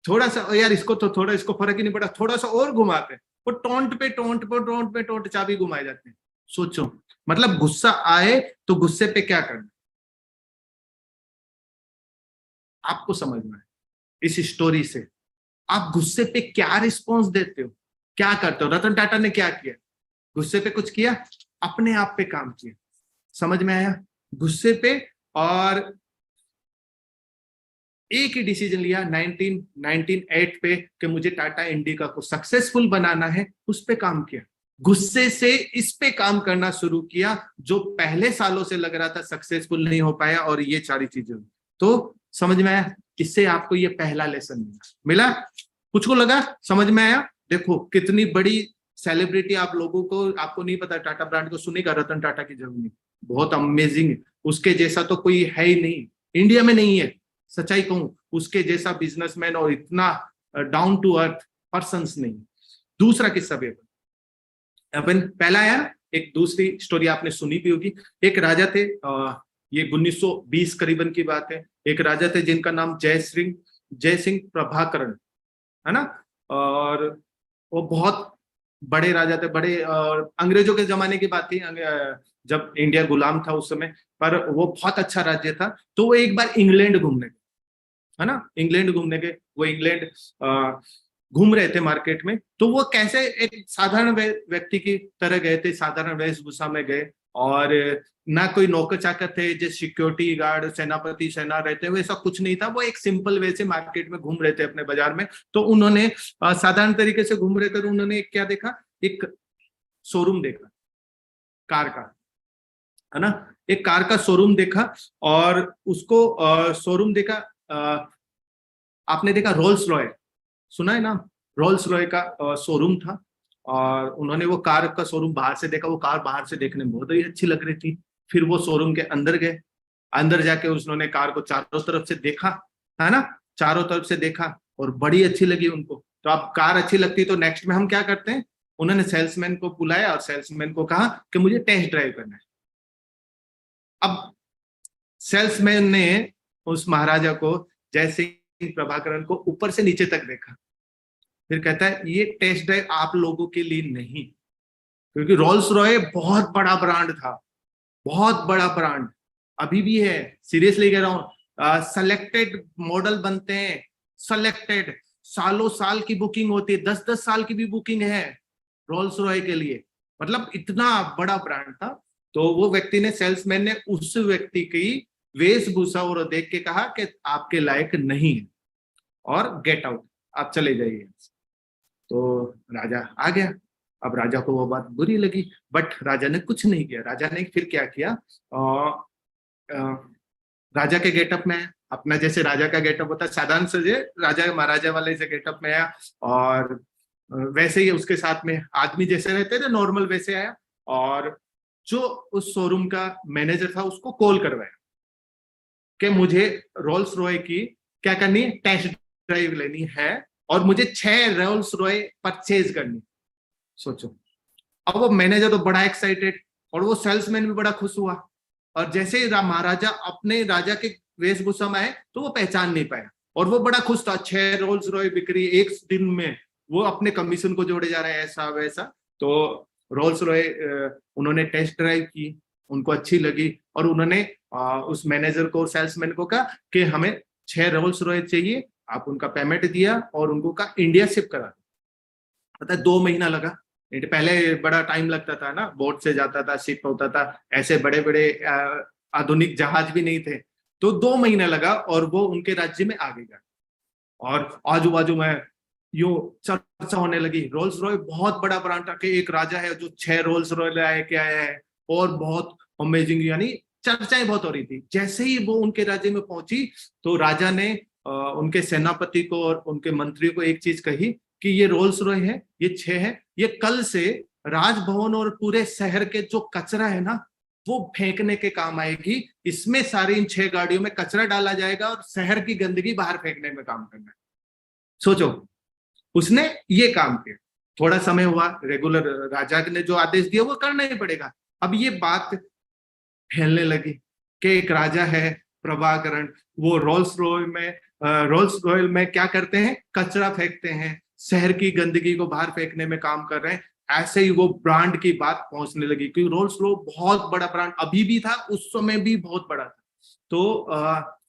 थोड़ा सा यार इसको तो थोड़ा, इसको फर्क ही नहीं पड़ा, थोड़ा सा और घुमाते, वो टोंट पे टोंट पे टोंट पे टोंट चाबी घुमाए जाते हैं। सोचो, मतलब गुस्सा आए तो गुस्से पे क्या करना, आपको समझना है। इस स्टोरी से, आप गुस्से पे क्या रिस्पॉन्स देते हो, क्या करते हो। रतन टाटा ने क्या किया, गुस्से पे कुछ किया, अपने आप पे काम किया। समझ में आया, गुस्से पे, और एक ही डिसीजन लिया 1998 पे कि मुझे टाटा इंडिका को सक्सेसफुल बनाना है, उस पे काम किया। गुस्से से इस पे काम करना शुरू किया जो पहले सालों से लग रहा था सक्सेसफुल नहीं हो पाया, और ये सारी चीजें। तो समझ में आया, इससे आपको ये पहला लेसन मिला। कुछ को लगा समझ में आया। देखो कितनी बड़ी सेलिब्रिटी आप लोगों को, आपको नहीं पता, टाटा ब्रांड को सुनेगा, रतन टाटा की जर्नी बहुत अमेजिंग, उसके जैसा तो कोई है ही नहीं, इंडिया में नहीं है, सच्चाई कहूं, उसके जैसा बिजनेसमैन और इतना डाउन टू अर्थ पर्सन नहीं। दूसरा किस्सा भी अपन पहला आया, एक दूसरी स्टोरी आपने सुनी भी होगी। एक राजा थे, ये 1920 करीबन की बात है। एक राजा थे जिनका नाम जय सिंह प्रभाकरण, है ना, और वो बहुत बड़े राजा थे, बड़े, और अंग्रेजों के जमाने की बात थी, जब इंडिया गुलाम था उस समय, पर वो बहुत अच्छा राज्य था। तो वो एक बार इंग्लैंड घूमने गए, है ना, इंग्लैंड घूमने गए। वो इंग्लैंड घूम रहे थे मार्केट में, तो वो कैसे एक साधारण व्यक्ति की तरह गए थे, साधारण वेशभूषा में गए, और ना कोई नौकर चाकर थे जो सिक्योरिटी गार्ड, सेनापति, सेना रहते हुए, ऐसा कुछ नहीं था। वो एक सिंपल वे से मार्केट में घूम रहे थे अपने बाजार में। तो उन्होंने साधारण तरीके से घूम रहे थे, उन्होंने क्या देखा, एक शोरूम देखा कार का, है ना, एक कार का शोरूम देखा, और उसको शोरूम देखा, आपने देखा रोल्स रॉय, सुना है नाम, रोल्स रॉय का शोरूम था। और उन्होंने वो कार का शोरूम बाहर से देखा, वो कार बाहर से देखने में बहुत ही अच्छी लग रही थी। फिर वो शोरूम के अंदर गए, अंदर जाके उन्होंने कार को चारों तरफ से देखा, है ना, चारों तरफ से देखा, और बड़ी अच्छी लगी उनको। तो अब कार अच्छी लगती तो नेक्स्ट में हम क्या करते हैं, उन्होंने सेल्समैन को बुलाया और सेल्समैन को कहा कि मुझे टेस्ट ड्राइव करना है। अब सेल्समैन ने उस महाराजा को, जय सिंह प्रभाकरण को, ऊपर से नीचे तक देखा, फिर कहता है ये टेस्ट ड्राइव आप लोगों के लिए नहीं, क्योंकि रोल्स रॉय बहुत बड़ा ब्रांड था, बहुत बड़ा ब्रांड अभी भी है, सीरियसली कह रहा हूँ। सेलेक्टेड मॉडल बनते हैं, सेलेक्टेड, सालों साल की बुकिंग होती है, 10-10 साल की भी बुकिंग है रोल्स रॉय के लिए, मतलब इतना बड़ा ब्रांड था। तो वो व्यक्ति ने, सेल्समैन ने उस व्यक्ति की वेशभूषा और देख के कहा कि आपके लायक नहीं है, और गेट आउट, आप चले जाइए। तो राजा आ गया। अब राजा को वो बात बुरी लगी, बट राजा ने कुछ नहीं किया। राजा ने फिर क्या किया, राजा के गेटअप में आया, अपना जैसे राजा का गेटअप होता है, साधारण से राजा महाराजा वाले से गेटअप में आया, और वैसे ही उसके साथ में आदमी जैसे रहते थे नॉर्मल वैसे आया, और जो उस शोरूम का मैनेजर था उसको कॉल करवाया कि मुझे रोल्स रॉय की क्या करनी है, टेस्ट ड्राइव लेनी है, और मुझे 6 रोल्स रॉय परचेज करनी। सोचो, अब वो मैनेजर तो बड़ा एक्साइटेड, और वो सेल्समैन भी बड़ा खुश हुआ, और जैसे ही महाराजा अपने राजा के वेशभूषा में आए तो वो पहचान नहीं पाया, और वो बड़ा खुश था, 6 रोल्स रॉय बिक्री एक दिन में, वो अपने कमीशन को जोड़े जा रहे हैं, ऐसा वैसा। तो रोल्स रॉय उन्होंने टेस्ट ड्राइव की, उनको अच्छी लगी, और उन्होंने उस मैनेजर को, सेल्समैन को कहा कि हमें 6 रोल्स रॉय चाहिए। आप उनका पेमेंट दिया और उनको का इंडिया शिप करा। पता है 2 महीना लगा। पहले बड़ा टाइम लगता था ना, बोट से जाता था, शिप होता था, ऐसे बड़े बड़े आधुनिक जहाज भी नहीं थे। तो 2 महीना लगा और वो उनके राज्य में आ गया, और आजू बाजू में यूं चर्चा होने लगी। रोल्स रॉय बहुत बड़ा ब्रांड था कि एक राजा है जो 6 रोल्स रॉय लाए के आया है, और बहुत अमेजिंग, यानी चर्चाएं बहुत हो रही थी। जैसे ही वो उनके राज्य में पहुंची तो राजा ने उनके सेनापति को और उनके मंत्री को एक चीज कही कि ये रोल्स रॉय है, ये 6 है, ये कल से राजभवन और पूरे शहर के जो कचरा है ना वो फेंकने के काम आएगी। इसमें सारी इन 6 गाड़ियों में कचरा डाला जाएगा और शहर की गंदगी बाहर फेंकने में काम करना है। सोचो, उसने ये काम किया। थोड़ा समय हुआ, रेगुलर राजा ने जो आदेश दिया वो करना ही पड़ेगा। अब ये बात फैलने लगी कि एक राजा है प्रभाकरण, वो रोल्स रॉयल में क्या करते हैं, कचरा फेंकते हैं, शहर की गंदगी को बाहर फेंकने में काम कर रहे हैं। ऐसे ही वो ब्रांड की बात पहुंचने लगी, क्योंकि रोल्स रॉय बहुत बड़ा ब्रांड अभी भी था, उस समय भी बहुत बड़ा था। तो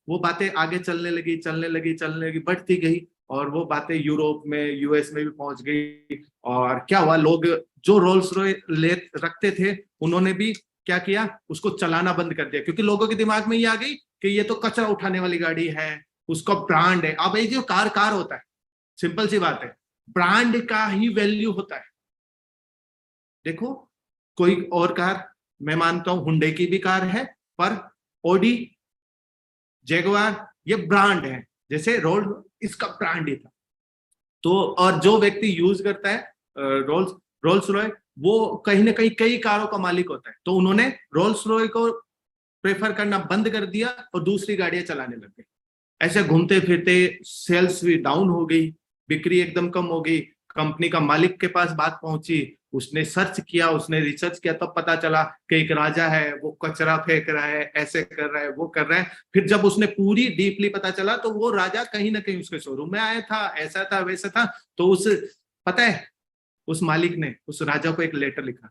वो बातें आगे चलने लगी, बढ़ती गई, और वो बातें यूरोप में, यूएस में भी पहुंच गई। और क्या हुआ, लोग जो रोल्स रॉयस ले रखते थे उन्होंने भी क्या किया, उसको चलाना बंद कर दिया, क्योंकि लोगों के दिमाग में ये आ गई कि ये तो कचरा उठाने वाली गाड़ी है, उसका ब्रांड है। अब ये जो कार होता है, सिंपल सी बात है, ब्रांड का ही वैल्यू होता है। देखो कोई और कार, मैं मानता हूं हुंडई की भी कार है, पर ऑडी, जैगुआर ये ब्रांड है, जैसे रोल्स इसका ब्रांड ही था। तो और जो व्यक्ति यूज करता है रोल्स रॉय, वो कहीं ना कहीं कई कारों का मालिक होता है, तो उन्होंने रोल्स रॉय को प्रेफर करना बंद कर दिया और दूसरी गाड़ियां चलाने लग गए। ऐसे घूमते फिरते सेल्स भी डाउन हो गई, बिक्री एकदम कम हो गई। कंपनी का मालिक के पास बात पहुंची, उसने सर्च किया, उसने रिसर्च किया, तब पता चला कि एक राजा है, वो कचरा फेंक रहा है, ऐसे कर रहा है, वो कर रहा है। फिर जब उसने पूरी डीपली पता चला, तो वो राजा कहीं ना कहीं उसके शोरूम में आया था, ऐसा था वैसा था। तो पता है उस मालिक ने उस राजा को एक लेटर लिखा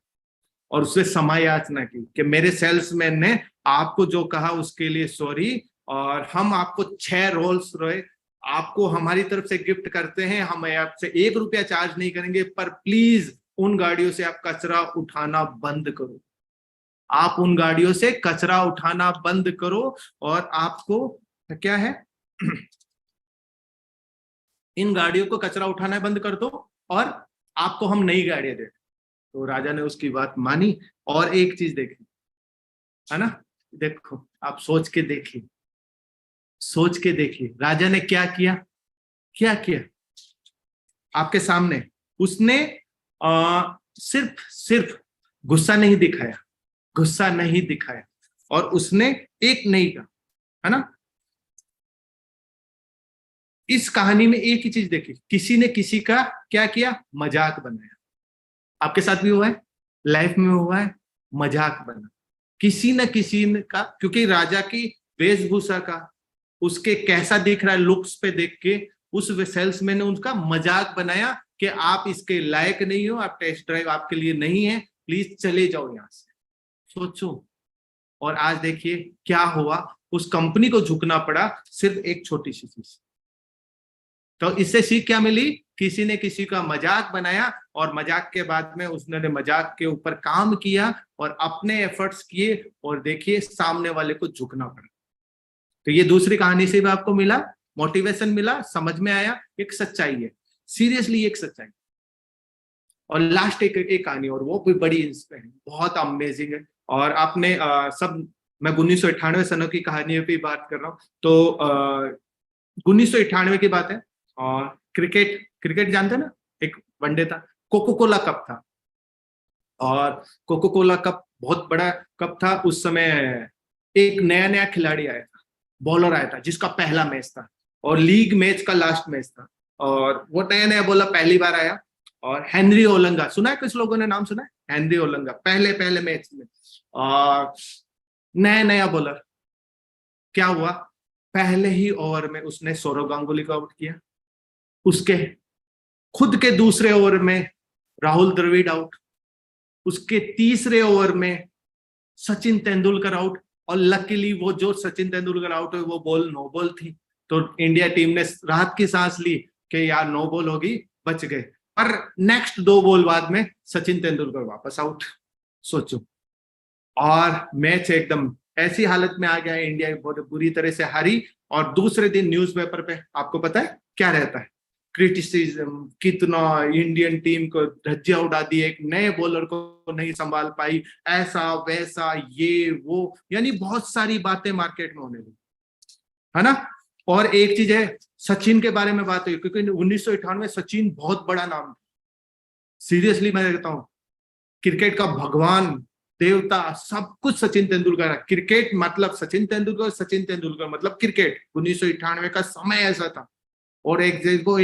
और उससे क्षमा याचना की कि मेरे सेल्समैन ने आपको जो कहा उसके लिए सॉरी, और हम आपको 6 रोल्स रॉय आपको हमारी तरफ से गिफ्ट करते हैं, हम आपसे 1 रुपया चार्ज नहीं करेंगे, पर प्लीज उन गाड़ियों से आप कचरा उठाना बंद करो। आप उन गाड़ियों से कचरा उठाना बंद करो, और आपको क्या है इन गाड़ियों को कचरा उठाना बंद कर दो, और आपको हम नई गाड़ियां दे। तो राजा ने उसकी बात मानी। और एक चीज देखी है ना, देखो आप सोच के देखिए राजा ने क्या किया आपके सामने। उसने सिर्फ गुस्सा नहीं दिखाया, और उसने एक नहीं कहा, है ना। इस कहानी में एक ही चीज देखी, किसी ने किसी का क्या किया, मजाक बनाया। आपके साथ भी हुआ है, लाइफ में हुआ है, मजाक बना किसी न किसी ने का, क्योंकि राजा की वेशभूषा का, उसके कैसा दिख रहा है लुक्स पे देख के, उस सेल्समैन ने उसका मजाक बनाया कि आप इसके लायक नहीं हो, आप टेस्ट ड्राइव आपके लिए नहीं है, प्लीज चले जाओ यहां से। सोचो, और आज देखिए क्या हुआ, उस कंपनी को झुकना पड़ा सिर्फ एक छोटी सी चीज। तो इससे सीख क्या मिली, किसी ने किसी का मजाक बनाया, और मजाक के बाद में उसने मजाक के ऊपर काम किया और अपने एफर्ट्स किए, और देखिए सामने वाले को झुकना पड़ा। तो ये दूसरी कहानी से भी आपको मिला, मोटिवेशन मिला, समझ में आया, एक सच्चाई है, सीरियसली एक सच्चाई। और लास्ट एक कहानी, और वो भी बड़ी इंस्पायरिंग, बहुत अमेजिंग है। और आपने सब, मैं 1998 सनों की कहानी पे बात कर रहा हूँ। तो 1998 की बात है, और क्रिकेट जानते ना, एक वनडे था, कोको कोला कप था, और कोको कोला कप बहुत बड़ा कप था। उस समय एक नया खिलाड़ी आया था, बॉलर आया था, जिसका पहला मैच था और लीग मैच का लास्ट मैच था, और वो नया बॉलर पहली बार आया। और हेनरी ओलंगा, सुना है कुछ लोगों ने नाम सुना है, हेनरी ओलंगा, पहले मैच में, और नया बॉलर। क्या हुआ, पहले ही ओवर में उसने सौरव गांगुली को आउट किया, उसके खुद के दूसरे ओवर में राहुल द्रविड़ आउट, उसके तीसरे ओवर में सचिन तेंदुलकर आउट, और लकीली वो जो सचिन तेंदुलकर आउट हुए वो बॉल नो बॉल थी। तो इंडिया टीम ने राहत की सांस ली कि यार नो बॉल होगी, बच गए। पर नेक्स्ट 2 बॉल बाद में सचिन तेंदुलकर वापस आउट, सोचो। और मैच एकदम ऐसी हालत में आ गया, इंडिया बहुत बुरी तरह से हारी। और दूसरे दिन न्यूज़पेपर पे आपको पता है क्या रहता है, क्रिटिसिज्म, कितना इंडियन टीम को धज्जियां उड़ा दी, एक नए बॉलर को नहीं संभाल पाई, ऐसा वैसा ये वो, यानी बहुत सारी बातें मार्केट में होने लगी, है ना। और एक चीज है, सचिन के बारे में बात हुई, क्योंकि 1998 सचिन बहुत बड़ा नाम, सीरियसली मैं कहता हूं, क्रिकेट का भगवान, देवता, सब कुछ सचिन तेंदुलकर है। क्रिकेट मतलब सचिन तेंदुलकर मतलब क्रिकेट। 1998 का समय ऐसा था। और एक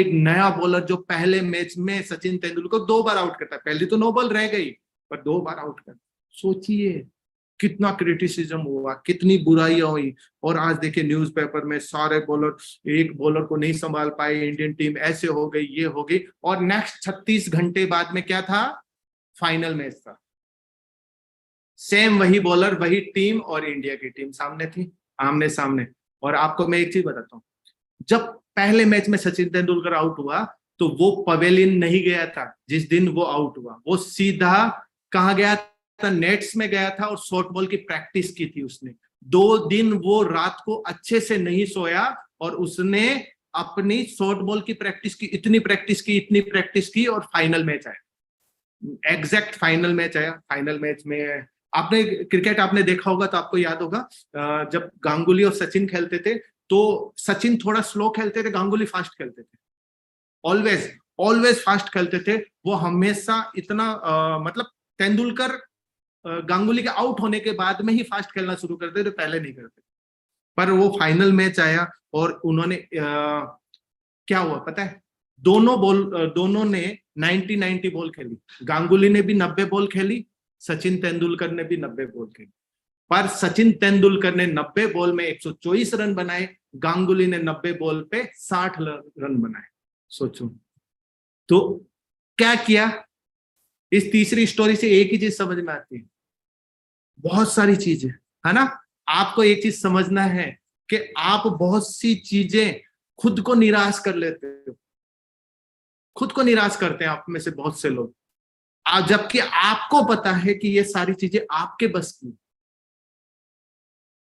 नया बॉलर जो पहले मैच में सचिन तेंदुलकर 2 बार आउट करता है, पहली तो नो बॉल रह गई पर 2 बार आउट करता, सोचिए कितना क्रिटिसिज्म हुआ, कितनी बुराइयां हुई। और आज देखिए न्यूज़पेपर में सारे बॉलर, एक बॉलर को नहीं संभाल पाए, इंडियन टीम ऐसे हो गई, ये हो गई। और नेक्स्ट 36 घंटे बाद में क्या था, फाइनल मैच था, सेम वही बॉलर, वही टीम, और इंडिया की टीम सामने थी, आमने सामने। और आपको मैं एक चीज बताता हूँ, जब पहले मैच में सचिन तेंदुलकर आउट हुआ तो वो पवेलियन नहीं गया था। जिस दिन वो आउट हुआ वो सीधा कहाँ गया था, नेट्स में गया था और शॉर्ट बॉल की प्रैक्टिस की थी उसने। 2 दिन वो रात को अच्छे से नहीं सोया और उसने अपनी शॉर्ट बॉल की प्रैक्टिस की, इतनी प्रैक्टिस की और फाइनल मैच आया, एग्जैक्ट फाइनल मैच आया। फाइनल मैच में आपने क्रिकेट आपने देखा होगा तो आपको याद होगा, जब गांगुली और सचिन खेलते थे तो सचिन थोड़ा स्लो खेलते थे, गांगुली फास्ट खेलते थे, ऑलवेज फास्ट खेलते थे। वो हमेशा इतना मतलब तेंदुलकर गांगुली के आउट होने के बाद में ही फास्ट खेलना शुरू करते थे, पहले नहीं करते। पर वो फाइनल मैच आया और उन्होंने क्या हुआ पता है, दोनों ने 90 बॉल खेली। गांगुली ने भी 90 बॉल खेली, सचिन तेंदुलकर ने भी 90 बॉल खेली। पर सचिन तेंदुलकर ने 90 बॉल में 124 रन बनाए, गांगुली ने 90 बॉल पे 60 रन बनाए। सोचो तो क्या किया। इस तीसरी स्टोरी से एक ही चीज समझ में आती है, बहुत सारी चीजें है ना। आपको एक चीज समझना है कि आप बहुत सी चीजें खुद को निराश कर लेते हो, खुद को निराश करते हैं आप में से बहुत से लोग, जबकि आपको पता है कि ये सारी चीजें आपके बस की।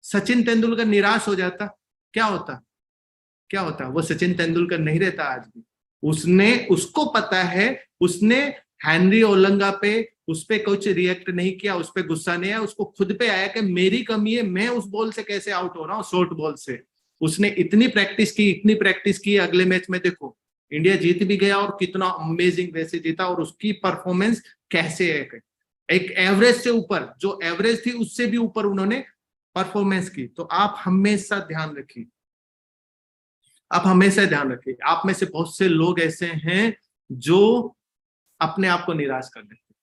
सचिन तेंदुलकर निराश हो जाता, क्या होता, वो सचिन तेंदुलकर नहीं रहता आज भी। उसको पता है, उसने हेनरी ओलंगा पे उस पे कुछ रिएक्ट नहीं किया, उस पे गुस्सा नहीं आया, उसको खुद पे आया कि मेरी कमी है, मैं उस बॉल से कैसे आउट हो रहा हूँ, शॉर्ट बॉल से। उसने इतनी प्रैक्टिस की, अगले मैच में देखो इंडिया जीत भी गया और कितना अमेजिंग वैसे जीता। और उसकी परफॉर्मेंस कैसे है, एक एवरेज से ऊपर, जो एवरेज थी उससे भी ऊपर उन्होंने परफॉर्मेंस की। तो आप हमेशा ध्यान रखिए, आप में से बहुत से लोग ऐसे हैं जो अपने आप को निराश कर देते हैं,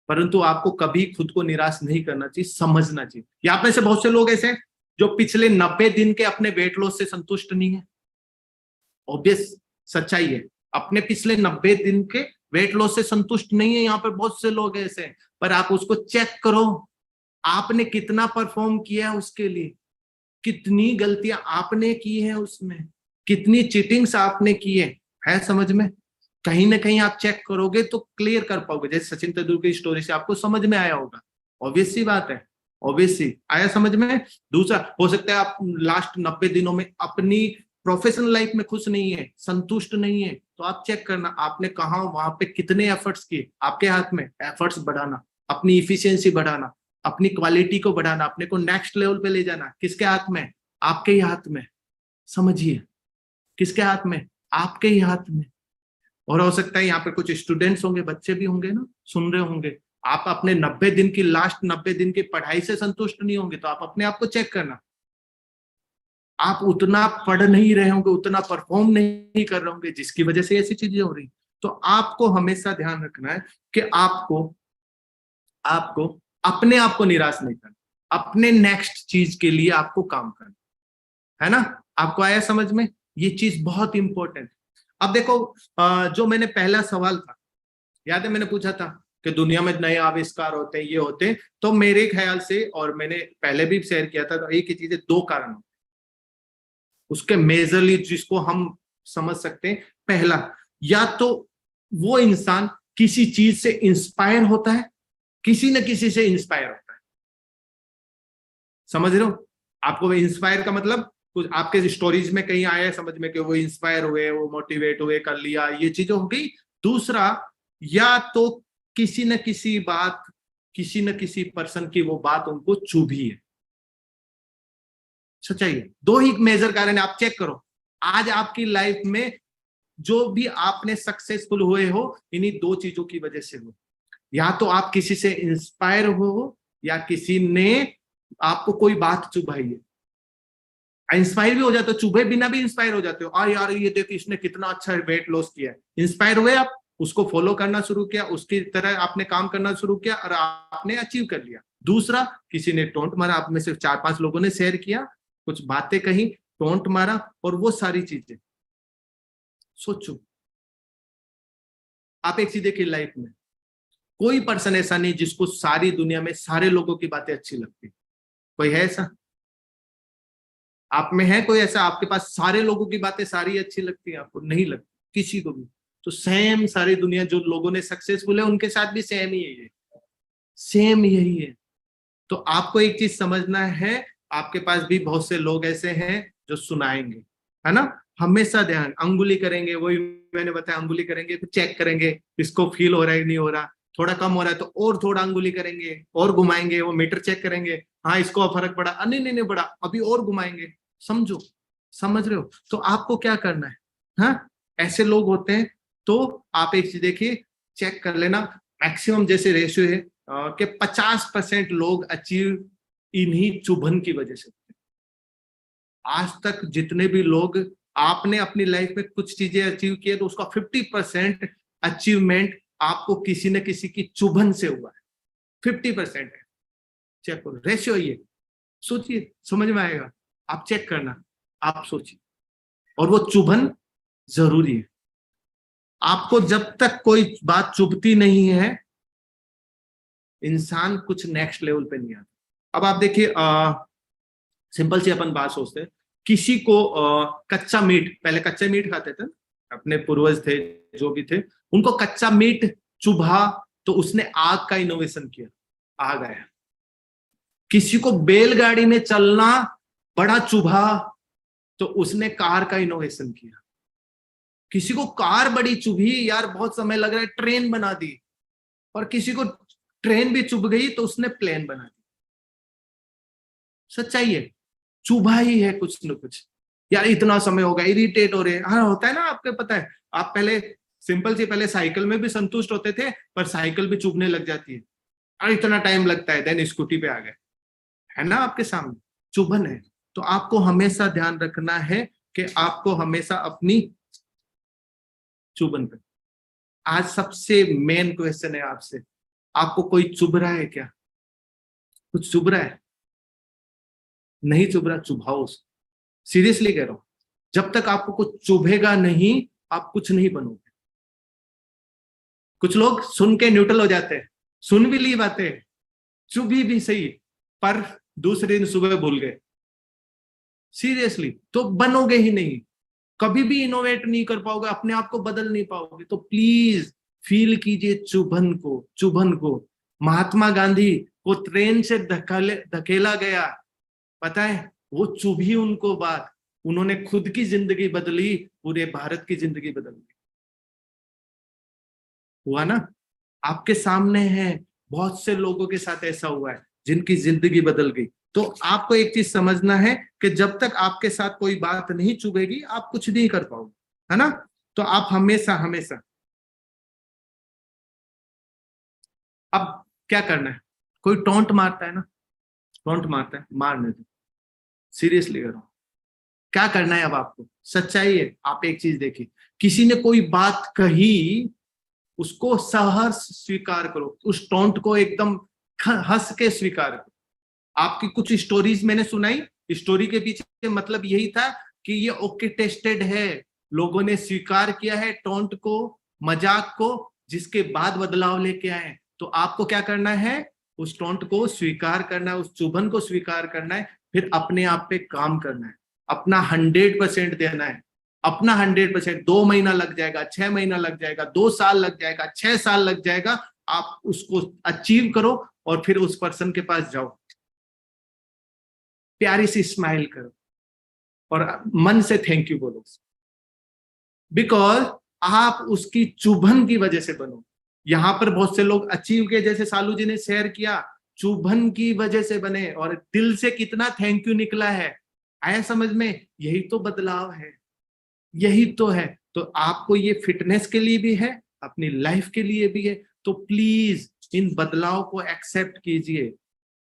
परंतु आपको कभी खुद को निराश नहीं करना चाहिए, समझना चाहिए। या आप में से बहुत से लोग ऐसे हैं जो पिछले 90 दिन के अपने वेट लॉस से संतुष्ट नहीं है। ऑब्वियस सच्चाई है, अपने पिछले 90 दिन के वेट लॉस से संतुष्ट नहीं है। यहाँ पर बहुत से लोग ऐसे हैं, पर आप उसको चेक करो, आपने कितना परफॉर्म किया उसके लिए, कितनी गलतियां आपने की है उसमें, कितनी चीटिंग्स आपने की है समझ में। कहीं ना कहीं आप चेक करोगे तो क्लियर कर पाओगे। जैसे सचिन तेंदुलकर की स्टोरी से आपको समझ में आया होगा, ऑब्वियस सी बात है, ऑब्वियसली आया समझ में। दूसरा, हो सकता है आप लास्ट 90 दिनों में अपनी प्रोफेशनल लाइफ में खुश नहीं है, संतुष्ट नहीं है, तो आप चेक करना आपने कहा वहां पे कितने एफर्ट्स किए। आपके हाथ में एफर्ट्स बढ़ाना, अपनी इफिशियंसी बढ़ाना, अपनी क्वालिटी को बढ़ाना, अपने को नेक्स्ट लेवल पे ले जाना, किसके हाथ में, आपके ही हाथ में। समझिए, किसके हाथ में, आपके ही हाथ में। और हो सकता है यहाँ पे कुछ स्टूडेंट्स होंगे, बच्चे भी होंगे ना, सुन रहे होंगे, आप अपने 90 दिन की, लास्ट 90 दिन की पढ़ाई से संतुष्ट नहीं होंगे, तो आप अपने आप को चेक करना। आप उतना पढ़ नहीं रहे होंगे, उतना परफॉर्म नहीं कर रहे होंगे, जिसकी वजह से ऐसी चीजें हो रही। तो आपको हमेशा ध्यान रखना है कि आपको अपने आप को निराश नहीं करना, अपने नेक्स्ट चीज के लिए आपको काम करना है ना। आपको आया समझ में, ये चीज बहुत इंपॉर्टेंट। अब देखो, जो मैंने पहला सवाल था, याद है मैंने पूछा था कि दुनिया में नए आविष्कार होते हैं, ये होते हैं, तो मेरे ख्याल से, और मैंने पहले भी शेयर किया था, तो एक ही चीज है, 2 कारण उसके मेजरली जिसको हम समझ सकते हैं। पहला, या तो वो इंसान किसी चीज से इंस्पायर होता है, किसी न किसी से इंस्पायर होता है। समझ रहे हो, आपको इंस्पायर का मतलब कुछ आपके स्टोरीज में कहीं आया है समझ में कि वो इंस्पायर हुए, वो मोटिवेट हुए, कर लिया, ये चीजें हो गई। दूसरा, या तो किसी न किसी बात, किसी न किसी पर्सन की वो बात उनको चुभी है। सच्चाई है, 2 ही मेजर कारण है। आप चेक करो आज आपकी लाइफ में जो भी आपने सक्सेसफुल हुए हो, इन्हीं 2 चीजों की वजह से हो। या तो आप किसी से इंस्पायर हो, या किसी ने आपको कोई बात चुभाई है। इंस्पायर भी हो जाते हो, चुभे बिना भी इंस्पायर हो जाते हो। और यार ये देखो इसने कितना अच्छा वेट लॉस किया है, इंस्पायर हुए आप, उसको फॉलो करना शुरू किया, उसकी तरह आपने काम करना शुरू किया और आपने अचीव कर लिया। दूसरा, किसी ने टोंट मारा, आप में से 4-5 लोगों ने शेयर किया, कुछ बातें कही, टोंट मारा, और वो सारी चीजें। सोचो, आप एक चीज देखिए, लाइफ में कोई पर्सन ऐसा नहीं जिसको सारी दुनिया में सारे लोगों की बातें अच्छी लगती। कोई है ऐसा? आप में है कोई ऐसा, आपके पास सारे लोगों की बातें सारी अच्छी लगती है आपको? नहीं लगती किसी को भी। तो सेम सारी दुनिया जो लोगों ने सक्सेसफुल है उनके साथ भी सेम ही है, सेम यही है। तो आपको एक चीज समझना है, आपके पास भी बहुत से लोग ऐसे हैं जो सुनाएंगे, है ना। हमेशा ध्यान, अंगुली करेंगे, वही मैंने बताया, अंगुली करेंगे, फिर चेक करेंगे इसको फील हो रहा है नहीं हो रहा, थोड़ा कम हो रहा है तो और थोड़ा अंगुली करेंगे और घुमाएंगे, वो मीटर चेक करेंगे, हाँ इसको फर्क पड़ा, नहीं नहीं नहीं पड़ा, अभी और घुमाएंगे। समझो, समझ रहे हो? तो आपको क्या करना है, हाँ ऐसे लोग होते हैं। तो आप एक चीज देखिए, चेक कर लेना, मैक्सिमम जैसे रेशियो है कि 50% लोग अचीव इन्हीं चुभन की वजह से। आज तक जितने भी लोग, आपने अपनी लाइफ में कुछ चीजें अचीव किए तो उसका 50% अचीवमेंट आपको किसी न किसी की चुभन से हुआ है। 50% है, चेक करो, रेशियो ये सोचिए, समझ में आएगा। आप चेक करना, आप सोचिए, और वो चुभन जरूरी है। आपको जब तक कोई बात चुभती नहीं है, इंसान कुछ नेक्स्ट लेवल पे नहीं आता। अब आप देखिए, सिंपल सी अपन बात सोचते हैं, किसी को कच्चा मीट, पहले कच्चा मीट खाते थे, अपने पूर्वज थे जो भी थे, उनको कच्चा मीट चुभा तो उसने आग का इनोवेशन किया, आग आया। किसी को बैलगाड़ी में चलना बड़ा चुभा तो उसने कार का इनोवेशन किया। किसी को कार बड़ी चुभी, यार बहुत समय लग रहा है, ट्रेन बना दी। और किसी को ट्रेन भी चुभ गई तो उसने प्लेन बना दी। सच्चाई है, चुभा ही है कुछ न कुछ। यार इतना समय हो गया, इरिटेट हो रहे हैं, हाँ होता है ना, आपको पता है। आप पहले सिंपल सी, पहले साइकिल में भी संतुष्ट होते थे, पर साइकिल भी चुभने लग जाती है, और इतना टाइम लगता है, देन स्कूटी पे आ गए, है ना आपके सामने चुभन है। तो आपको हमेशा ध्यान रखना है कि आपको हमेशा अपनी चुभन पे। आज सबसे मेन क्वेश्चन है आपसे, आपको कोई चुभ रहा है क्या? कुछ चुभ रहा है? नहीं चुभ रहा, चुभाओ उसको। सीरियसली कह रहा हूं, जब तक आपको कुछ चुभेगा नहीं, आप कुछ नहीं बनोगे। कुछ लोग सुन के न्यूट्रल हो जाते हैं, सुन भी ली बातें, चुभी भी सही, पर दूसरे दिन सुबह भूल गए। सीरियसली, तो बनोगे ही नहीं, कभी भी इनोवेट नहीं कर पाओगे, अपने आप को बदल नहीं पाओगे। तो प्लीज फील कीजिए चुभन को, चुभन को। महात्मा गांधी को ट्रेन से धकेला गया, पता है, वो चुभी उनको बात, उन्होंने खुद की जिंदगी बदली, पूरे भारत की जिंदगी बदल गई। हुआ ना, आपके सामने है, बहुत से लोगों के साथ ऐसा हुआ है जिनकी जिंदगी बदल गई। तो आपको एक चीज समझना है कि जब तक आपके साथ कोई बात नहीं चुभेगी, आप कुछ नहीं कर पाओगे, है ना। तो आप हमेशा हमेशा, अब क्या करना है, कोई टोंट मारता है ना, टोंट मारता है, मारने दो। सीरियसली करो, क्या करना है अब आपको, सच्चाई है। आप एक चीज देखिए, किसी ने कोई बात कही, उसको सहर्ष स्वीकार करो, उस टोंट को एकदम हंस के स्वीकार करो। आपकी कुछ स्टोरीज मैंने सुनाई, स्टोरी के पीछे मतलब यही था कि ये ओके टेस्टेड है, लोगों ने स्वीकार किया है टोंट को, मजाक को, जिसके बाद बदलाव लेके आए। तो आपको क्या करना है, उस टोंट को स्वीकार करना है, उस चुभन को स्वीकार करना है, फिर अपने आप पे काम करना है, अपना 100% देना है, अपना 100%। 2 महीना लग जाएगा, 6 महीना लग जाएगा, 2 साल लग जाएगा, 6 साल लग जाएगा, आप उसको अचीव करो और फिर उस पर्सन के पास जाओ, प्यारी सी स्माइल करो और मन से थैंक यू बोलो, बिकॉज आप उसकी चुभन की वजह से बनो। यहां पर बहुत से लोग अचीव के, जैसे सालू जी ने शेयर किया, चुभन की वजह से बने, और दिल से कितना थैंक यू निकला है, आया समझ में? यही तो बदलाव है, यही तो है। तो आपको ये फिटनेस के लिए भी है, अपनी लाइफ के लिए भी है। तो प्लीज इन बदलाव को एक्सेप्ट कीजिए,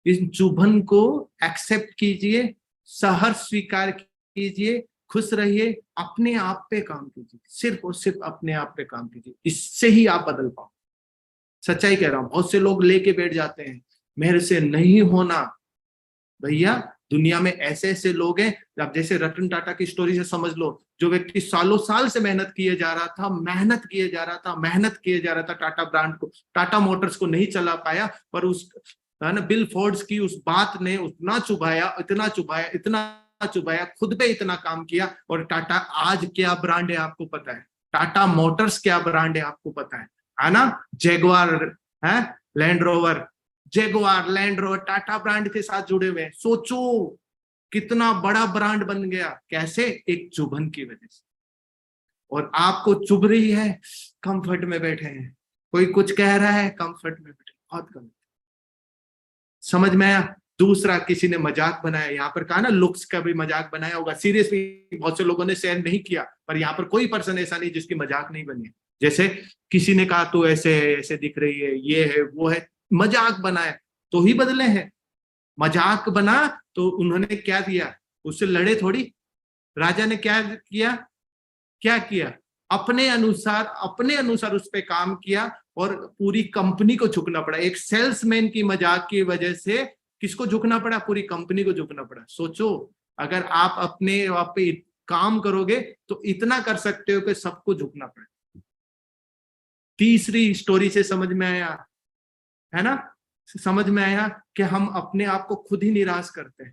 इन चुभन को एक्सेप्ट कीजिए, सहर्ष स्वीकार कीजिए, खुश रहिए, अपने आप पे काम कीजिए, सिर्फ और सिर्फ अपने आप पे काम कीजिए, इससे ही आप बदल पाओ। सच्चाई कह रहा हूं, बहुत से लोग लेके बैठ जाते हैं, मेरे से नहीं होना। भैया दुनिया में ऐसे ऐसे लोग हैं, आप जैसे रतन टाटा की स्टोरी से समझ लो, जो व्यक्ति सालों साल से मेहनत किए जा रहा था, मेहनत किए जा रहा था टाटा ब्रांड को, टाटा मोटर्स को नहीं चला पाया, पर उस, है ना, बिल फोर्ड्स की उस बात ने उतना चुभाया, इतना चुभाया, खुद पे इतना काम किया। और टाटा आज क्या ब्रांड है आपको पता है, टाटा मोटर्स क्या ब्रांड है आपको पता है ना? जैगुआर है, land rover, Jaguar land rover Tata brand के साथ जुड़े हुए हैं। सोचो कितना बड़ा ब्रांड बन गया, कैसे? एक चुभन की वजह से। और आपको चुभ रही है, कंफर्ट में बैठे हैं, कोई कुछ कह रहा है, कंफर्ट में बैठे, बहुत कम। समझ में आया? दूसरा, किसी ने मजाक बनाया, यहाँ पर कहा ना लुक्स का भी मजाक बनाया होगा, सीरियसली बहुत से लोगों ने शेयर नहीं किया, पर यहाँ पर कोई पर्सन ऐसा नहीं जिसकी मजाक नहीं बनी है। जैसे किसी ने कहा तू ऐसे है, ऐसे दिख रही है, ये है वो है, मजाक बनाया तो ही बदले हैं। मजाक बना तो उन्होंने क्या दिया, उससे लड़े थोड़ी। राजा ने क्या किया, अपने अनुसार उस पे काम किया और पूरी कंपनी को झुकना पड़ा। एक सेल्समैन की मजाक की वजह से किसको झुकना पड़ा? पूरी कंपनी को झुकना पड़ा। सोचो अगर आप अपने आप पे काम करोगे तो इतना कर सकते हो कि सबको झुकना पड़े। तीसरी स्टोरी से समझ में आया है ना, समझ में आया कि हम अपने आप को खुद ही निराश करते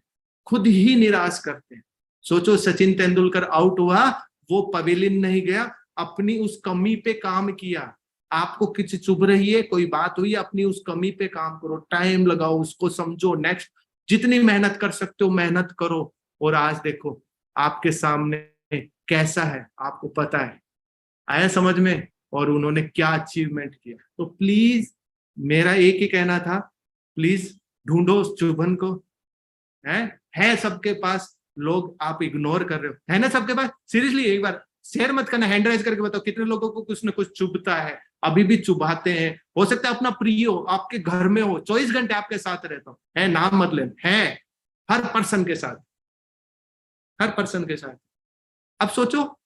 हैं, सोचो सचिन तेंदुलकर आउट हुआ, वो पवेलियन नहीं गया, अपनी उस कमी पे काम किया। आपको कुछ चुभ रही है, कोई बात हुई, अपनी उस कमी पे काम करो, टाइम लगाओ, उसको समझो, नेक्स्ट जितनी मेहनत कर सकते हो मेहनत करो। और आज देखो आपके सामने कैसा है, आपको पता है, आया समझ में? और उन्होंने क्या अचीवमेंट किया। तो प्लीज मेरा एक ही कहना था, प्लीज ढूंढो उस चुभन को। है सबके पास, लोग आप इग्नोर कर रहे हो, है ना सबके पास? सीरियसली एक बार शेयर मत करना, हैंड राइज करके बताओ कितने लोगों को कुछ न कुछ चुभता है, अभी भी चुभाते हैं। हो सकता है अपना प्रिय हो, आपके घर में हो, 24 घंटे आपके साथ रहता हो, है नाम मत लेना, है हर पर्सन के साथ। अब सोचो,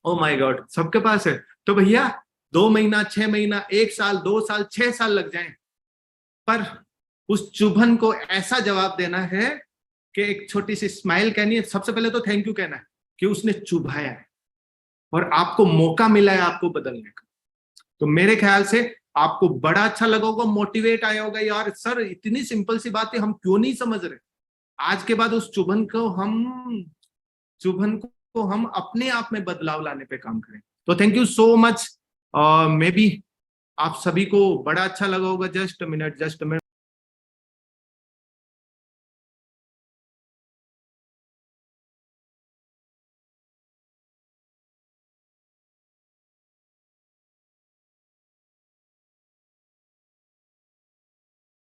ओ माय गॉड, सबके पास है। तो भैया 2 महीना, 6 महीना, 1 साल, 2 साल, 6 साल लग जाएं, पर उस चुभन को ऐसा जवाब देना है कि एक छोटी सी स्माइल कहनी है, सबसे पहले तो थैंक यू कहना है कि उसने चुभाया है और आपको मौका मिला है आपको बदलने का। तो मेरे ख्याल से आपको बड़ा अच्छा लगा होगा, मोटिवेट आया होगा, यार सर इतनी सिंपल सी बात है, हम क्यों नहीं समझ रहे। आज के बाद उस चुभन को हम अपने आप में बदलाव लाने पे काम करें। तो thank you so much. May be आप सभी को बड़ा अच्छा लगा होगा। Just a minute